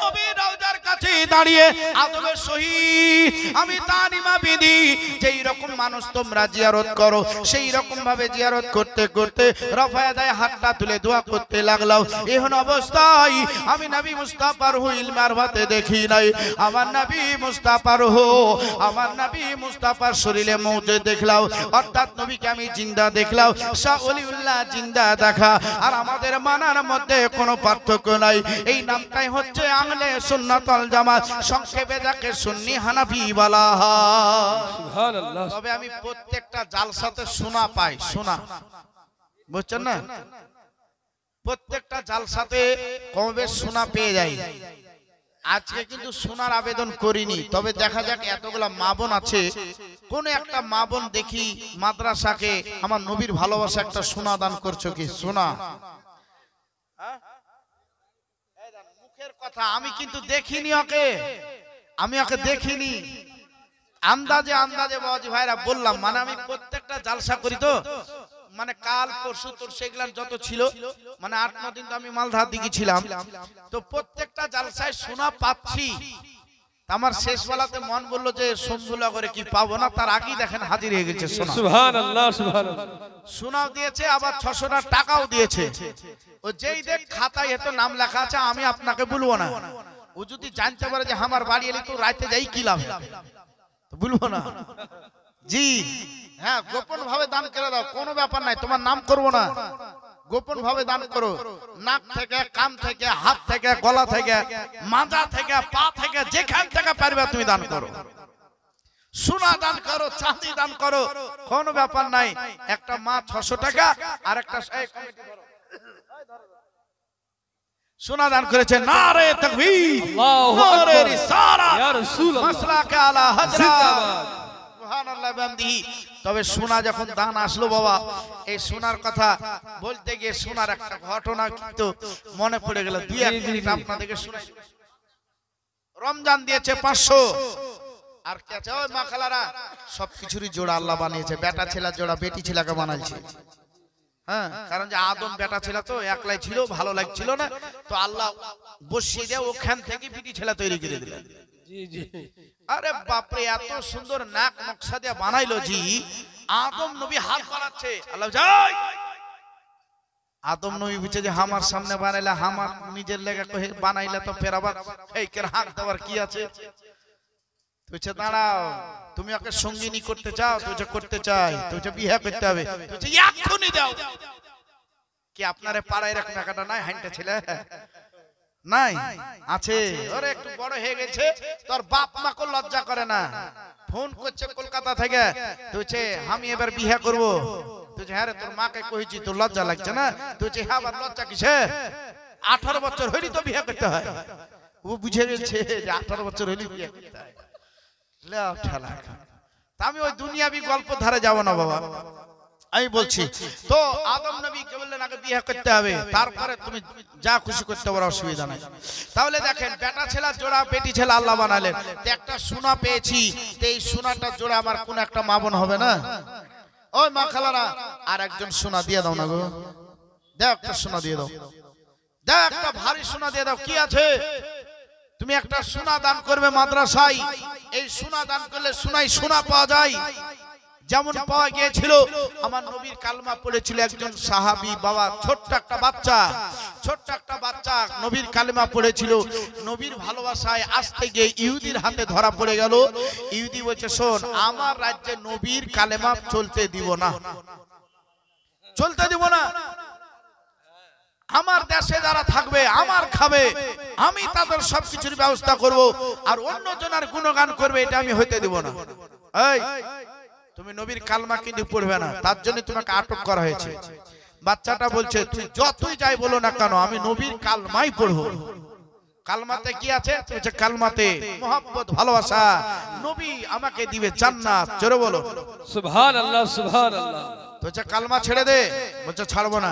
নবী রওজার কাছে দাঁড়িয়ে আদবের সহিত আমি তানিমা বিধি, যেই রকম মানুষ তোমরা জিয়ারত করো সেই রকম ভাবে জিয়ারত করতে করতে রফায়া দায় হাতটা তুলে দোয়া করতে লাগলাম। এখন অবস্থায় আমি নবী মুস্তাফার হুইল মারভাতে দেখি নাই, আমার নবী মুস্তাফার আমার নবী মুস্তাফার শরীরে মৌজে দেখলাম, অর্থাৎ নবীকে আমি জিন্দা দেখলাম। শাহ ওলিউল্লাহ জিন্দা দেখা আর আমাদের মানার মধ্যে কোনো পার্থক্য নাই। এই নামটাই হচ্ছে আহলে সুন্নাত ওয়াল জামাত, সংক্ষেপে যাকে সুন্নি হানাফি বলা হয়। সুবহানাল্লাহ। তবে আমি প্রত্যেকটা জালসাতে শোনা পাই, শোনা, বুঝছেন না, প্রত্যেকটা জালসাতে কমবে শোনা পেয়ে যাই। আজকে কিন্তু শোনার আবেদন করিনি, তবে দেখা যাক এতগুলা মা বোন আছে, কোন একটা মা বোন দেখি মাদ্রাসাকে আমার নবীর ভালোবাসা একটা শোনা দান করছো কি? শোনা মুখের কথা, আমি কিন্তু দেখিনি ওকে, আমি ওকে দেখিনি, আন্দাজে আন্দাজে বাবাজি ভাইরা বললাম। মানে আমি প্রত্যেকটা জালসা করি তো, মানে কাল পরশু তোর সেগুলান যত ছিল, মানে 8-9 দিন তো আমি মালদার দিকে ছিলাম, তো প্রত্যেকটা জালসায় শোনা পাচ্ছি। আমার শেষ বেলাতে মন বললো যে শম্ভুলা করে কি পাবো না, তার আগেই দেখেন হাজির হয়ে গেছে শোনা। সুবহানাল্লাহ, সুবহানাল্লাহ। শোনাও দিয়েছে, আবার 600 টাকাও দিয়েছে। ও যেই দেখ খাতায় এত নাম লেখা আছে, আমি আপনাকে বলবো না, ও যদি জানতে পারে যে আমার বাড়ি এলে তো রাতে যাই কি লাভ, তো বলবো না জি হ্যাঁ গোপন ভাবে দান করে দাও, কোনো ব্যাপার নাই, তোমার নাম করবো না, গোপন ভাবে দান করো, নাক থেকে, কান থেকে, হাত থেকে, গলা থেকে, মাজা থেকে, পা থেকে, যেখান থেকে পারবে তুমি দান করো। সোনা দান করো, চাঁদি দান করো, কোনো ব্যাপার নাই। একটা মা 600 টাকা আর একটা সোনা দান করেছে। নারে তাকবীর, নারে রিসালাত, ইয়া রাসূলুল্লাহ, মাসলাকে আলা হযরত, সুবহানাল্লাহ বিহামদিহি। তবে সোনা যখন দান আসলো বাবা, এই সোনার কথা বলতে গিয়ে সোনার একটা ঘটনা কিন্তু মনে পড়ে গেল, দুই এক মিনিট আপনাদেরকে শোনাই। রমজান দিয়েছে 500, আর কে আছে ওই মা খালারা, সবকিছুরই জোড়া আল্লাহ বানিয়েছে, বেটা ছেলের জোড়া বেটি ছেলেকে বানাইছে। হ্যাঁ, কারণ যে আদম বেটা ছিল তো একলাই ছিল, ভালো লাগছিল না, তো আল্লাহ বসিয়ে দিয়ে ওখান থেকে বেটি ছেলে তৈরি করে দিলেন। জি জি। আরে বাপরে, এত সুন্দর নাক নকশা দিয়ে বানাইলো জি, আদম নবী হাত বানাচ্ছে, আল্লাহ যাই আদম নবী বুঝছে যে আমার সামনে বানাইলে, আমার নিজের লেগে কহে বানাইলে তো ফের আবার এই কের হাত দেওয়ার কি আছে। তুইছে দাঁড়াও, তুমি ওকে সঙ্গিনী করতে চাও, তুইছে করতে চাই, তুইছে বিয়ে করতে হবে, তুইছে এক্ষুনি দাও। কি আপনারে পাড়ায় এরকম একাটা নাই, হাইনটা ছেলে নাই আছে, ওরে একটু বড় হয়ে গেছে, তোর বাপ মাকে লজ্জা করে না, ফোন করছে কলকাতা থেকে, তুইছে আমি এবার বিয়ে করব, তুইছে হ্যাঁ রে তোর মাকে কইছি, তোর লজ্জা লাগছে না, তুইছে হ্যাঁ আবার লজ্জা কিসে, 18 বছর হইলি তো বিয়ে করতে হয়। ও বুঝে গেছে যে 18 বছর হইলি বিয়ে করতে হয়। আমি ওই দুনিয়াবি গল্প ধারে যাব না বাবা, আমি বলছি তো আদম নবী কে বললেন আগে বিয়ে করতে হবে, তারপরে তুমি যা খুশি করতে পারো, অসুবিধা নাই। তাহলে দেখেন, বেটা ছেলে জোড়া বেটি ছেলে আল্লাহ বানালেন, একটা সোনা পেয়েছি, এই সোনাটা জোড়া আমার কোন একটা মা বোন হবে না? ওই মা খালারা, আর একজন সোনা দিয়ে দাও না গো, দেখ একটা সোনা দিয়ে দাও, দেখ একটা ভারী সোনা দিয়ে দাও। কি আছে, তুমি একটা সোনা দান করবে মাদ্রাসায়, এই সোনা দান করলে সোনাই সোনা পাওয়া যায়। যেমন পাওয়া গিয়েছিল, আমার নবীর কালমা পড়েছিল একজন সাহাবী বাবা, ছোট্ট একটা বাচ্চা নবীর কালেমা পড়েছিল, নবীর ভালোবাসায় আসতে গিয়ে ইহুদির হাতে ধরা পড়ে গেল। ইহুদি বলছে, শোন, আমার রাজ্যে নবীর কালেমা চলতে দিব না, চলতে দিব না, আমার দেশে যারা থাকবে, আমার খাবে, আমি তাদের সবকিছুর ব্যবস্থা করব, আর অন্য জনের গুণগান করবে, এটা আমি হইতে দিব না। এই তুমি নবীর কালমা কিন্তু পড়বে না, তার জন্য তোমাকে আটক করা হয়েছে। বাচ্চাটা বলছে, তুই যতই যাই বলো না কেন, আমি নবীর কালমাই পড়ব। কালমাতে কি আছে? বলছে কালমাতে মোহাব্বত, ভালোবাসা, নবী আমাকে দিবে জান্নাত। জোরে বলো সুবহানাল্লাহ, সুবহানাল্লাহ। বলছে কালমা ছেড়ে দে, বলছে ছাড়বো না।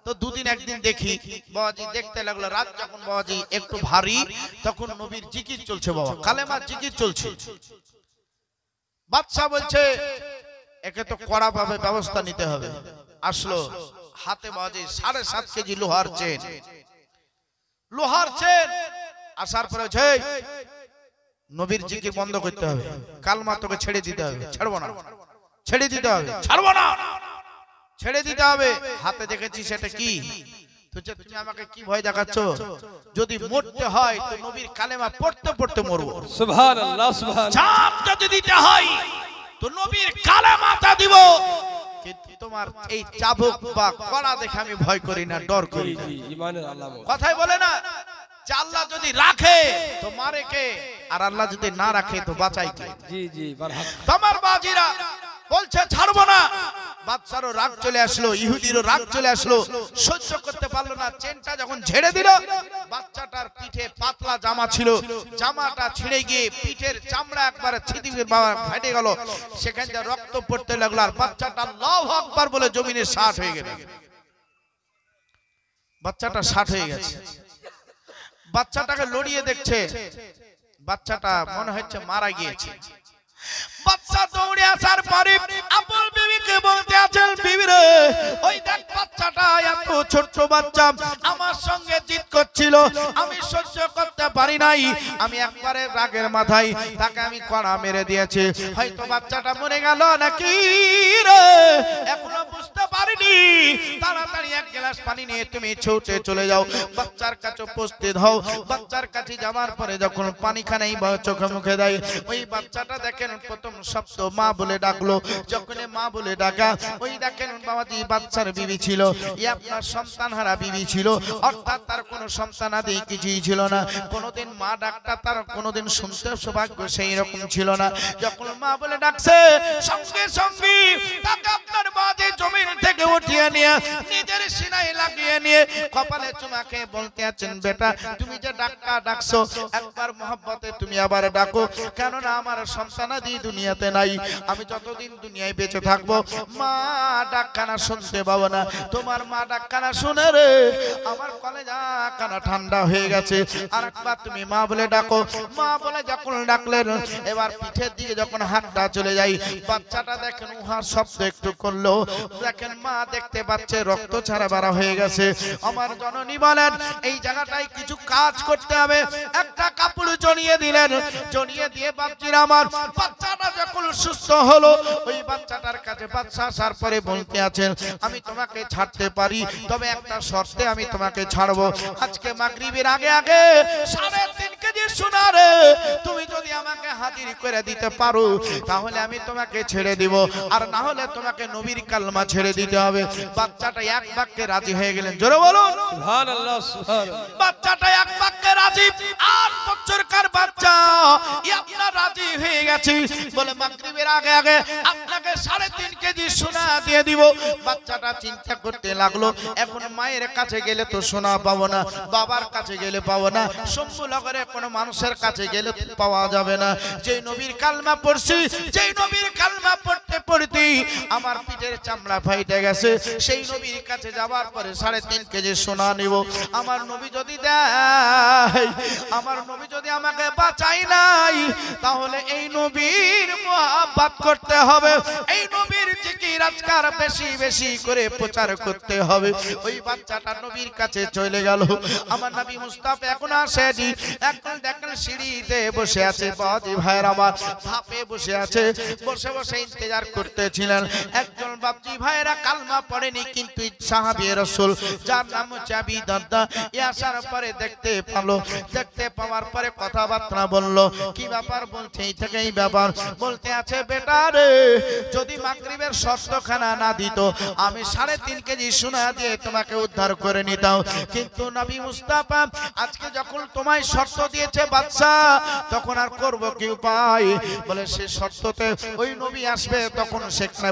তো দুদিন একদিন দেখি বাবাজি দেখতে লাগলো, রাত যখন বাবাজি একটু ভারী, তখন নবীর জিকির চলছে, বাবা কালেমার জিকির চলছে। বাদশা বলছে, একে তো কড়া ভাবে ব্যবস্থা নিতে হবে। আসলো হাতে বাবাজি 7.5 কেজি লোহার চেন, আসার পরে নবীর জিকির বন্ধ করতে হবে, কালমা তোকে ছেড়ে দিতে হবে। ছাড়বো না, ছেড়ে দিতে হবে, ছাড়বো না, ছেড়ে দিতে হবে। হাতে দেখেছি সেটা কি? তুমি আমাকে কি ভয় দেখাচ্ছ? যদি মরতে হয় তো নবীর কালেমা পড়তে পড়তে মরবো। সুবহানাল্লাহ, সুবহানাল্লাহ। জান যদি দিতে হয় তো নবীর কালেমাটা দিব, কিন্তু তোমার এই চাবুক বা কড়া দেখে আমি ভয় করি না, ডর করি না। ঈমানের আলামত। কথাই বলে না যে আল্লাহ যদি রাখে তো মারে কে, আর আল্লাহ যদি না রাখে তো বাঁচাই কে? জি জি, বারহাক। তোমার বাজিরা বলছে ছাড়বো না। বাদশারও রাগ চলে আসলো, ইহুদিরও রাগ চলে আসলো, সহ্য করতে পারলো না। চেনটা যখন ঝেড়ে দিল, বাচ্চাটার পিঠে পাতলা জামা ছিল, জামাটা ছিঁড়ে গিয়ে পিঠের চামড়া একবারে ফেটে গেল, সেখান থেকে রক্ত পড়তে লাগলো, আর বাচ্চাটা আল্লাহু আকবার বলে জমিনে 60 হয়ে গেল। বাচ্চাটা 60 হয়ে গেছে। বাচ্চাটাকে লড়িয়ে দেখছে, বাচ্চাটা মনে হচ্ছে মারা গিয়েছে। বাচ্চা দৌড়ে আসার পরে আপন বিবিকে বলতে আছেন, বিবি রে ওই দেখ বাচ্চা বাচ্চাটা এত ছোট্ট বাচ্চা আমার সঙ্গে জিদ করছিল, আমি সহ্য করতে পারি নাই, আমি একবারে রাগের মাথায় তাকে আমি কড়া মেরে দিয়েছি। হয়তো বাচ্চাটা মরে গেল নাকি রে এখনো বুঝতে পারিনি। তাড়াতাড়ি এক গ্লাস পানি নিয়ে তুমি ছুটে চলে যাও, বাচ্চার কাছে উপস্থিত হও। বাচ্চার কাছে যাওয়ার পরে যখন পানি খানেই চোখে মুখে দেয়, ওই বাচ্চাটা দেখেন প্রথম শব্দ মা বলে ডাকলো। যখন মা বলে ডাকা, ওই দেখেন বাবাজি বাচ্চার বিবি ছিল, আপনার সন্তান হারা বিবি ছিল, অর্থাৎ তার কোনো সন্তান আদি কিছুই ছিল না। কোনোদিন মা ডাকটা তার কোনোদিন শুনতে সৌভাগ্য সেই রকম ছিল না। যখন মা বলে ডাকছে, সঙ্গে সঙ্গে তাকে আপনার বাজে জমিন থেকে উঠিয়ে নিয়ে নিজের সিনায় লাগিয়ে নিয়ে কপালে চুমা খেয়ে বলতে আছেন, বেটা তুমি যে ডাকটা ডাকছো একবার মহব্বতে তুমি আবার ডাকো, কেননা আমার সন্তান আদি দুনিয়াতে নাই। আমি যতদিন দুনিয়ায় বেঁচে থাকবো মা ডাকখানা শুনতে পাবো না। তোমার মা ডাকখানা শুনে রে আমার কলেজা কানা ঠান্ডা হয়ে গেছে। আর একবার তুমি মা বলে ডাকো। মা বলে যখন ডাকলেন, এবার পিঠের দিকে যখন হাতটা চলে যায়, বাচ্চাটা দেখেন উহার শব্দ একটু করলো, দেখেন মা দেখতে পাচ্ছে রক্ত ছাড়া বাড়া হয়ে গেছে। আমার জননী বলেন এই জায়গাটায় কিছু কাজ করতে হবে। একটা কাপড় জড়িয়ে দিলেন, জড়িয়ে দিয়ে বাচ্চারা আমার বাচ্চাটা যখন সুস্থ হলো, ওই বাচ্চাটার কাছে বাচ্চা আসার পরে বলতে আছেন, আমি তোমাকে ছাড়তে পারি, তবে একটা শর্তে আমি তোমাকে ছাড়বো। আজকে মাগরিবের আগে আগে 3.5 কেজি সোনা রে তুমি যদি আমাকে হাজির করে দিতে পারো, তাহলে আমি তোমাকে ছেড়ে দিব, আর না হলে তোমাকে নবীর কালমা ছেড়ে দিতে হবে। বাচ্চাটা এক বাক্যে রাজি হয়ে গেলেন। জোরে বলুন সুবহানাল্লাহ সুবহানাল্লাহ। বাচ্চাটা এক বাক্যে রাজি। 8 বছরকার বাচ্চা আপনার রাজি হয়ে গেছে বলে মাগরিবের আগে আগে আপনাকে 3.5 কেজি সোনা দিয়ে দিব। বাচ্চাটা চিন্তা করতে লাগলো, এখন মায়ের কাছে গেলে তো সোনা পাবো না, বাবার কাছে গেলে পাবো না, শম্ভুনগরে কোনো মানুষের কাছে গেলে পাওয়া যাবে না। যেই নবীর কালমা পড়ছি, যেই নবীর কালমা পড়তে পড়তে আমার পিঠের চামড়া ফাইটে গেছে, সেই নবীর কাছে যাওয়ার পরে 3.5 কেজি সোনা নিব। আমার নবী যদি দেয়, আমার নবী যদি আমাকে বাঁচাই নাই, তাহলে এই নবীর মুহাব্বত করতে হবে, এই নবীর জিকির আজকার বেশি বেশি করে প্রচার করতে হবে। ওই বাচ্চাটা নবীর কাছে চলে গেল। আমার নবী মুস্তাফা এখন আসেনি, এখন দেখেন সিঁড়িতে বসে আছে। বাজি ভাইয়ের আমার ধাপে বসে আছে, বসে বসে ইন্তজার করতেছিলেন। একজন বাপজি ভাইয়েরা কালমা পড়েনি, কিন্তু সাহাবী রাসূল যার নাম হচ্ছে আবি দারদা, এ আসার পরে দেখতে পেলো। দেখতে পাওয়ার পরে কথাবার্তা বলল। কি ব্যাপার? বলছে এই থেকে এই ব্যাপার। বলতে আছে, বেটা রে যদি মাগরিবের শর্তখানা না দিত, আমি 3.5 কেজি সোনা দিয়ে তোমাকে উদ্ধার করে নিতাম। কিন্তু নবী মুস্তাফা আজকে যখন তোমায় শর্ত দিয়েছে বাদশা, তখন আর করব কি উপায়? বলে সে শর্ততে ওই নবী আসবে, তখন সেখানে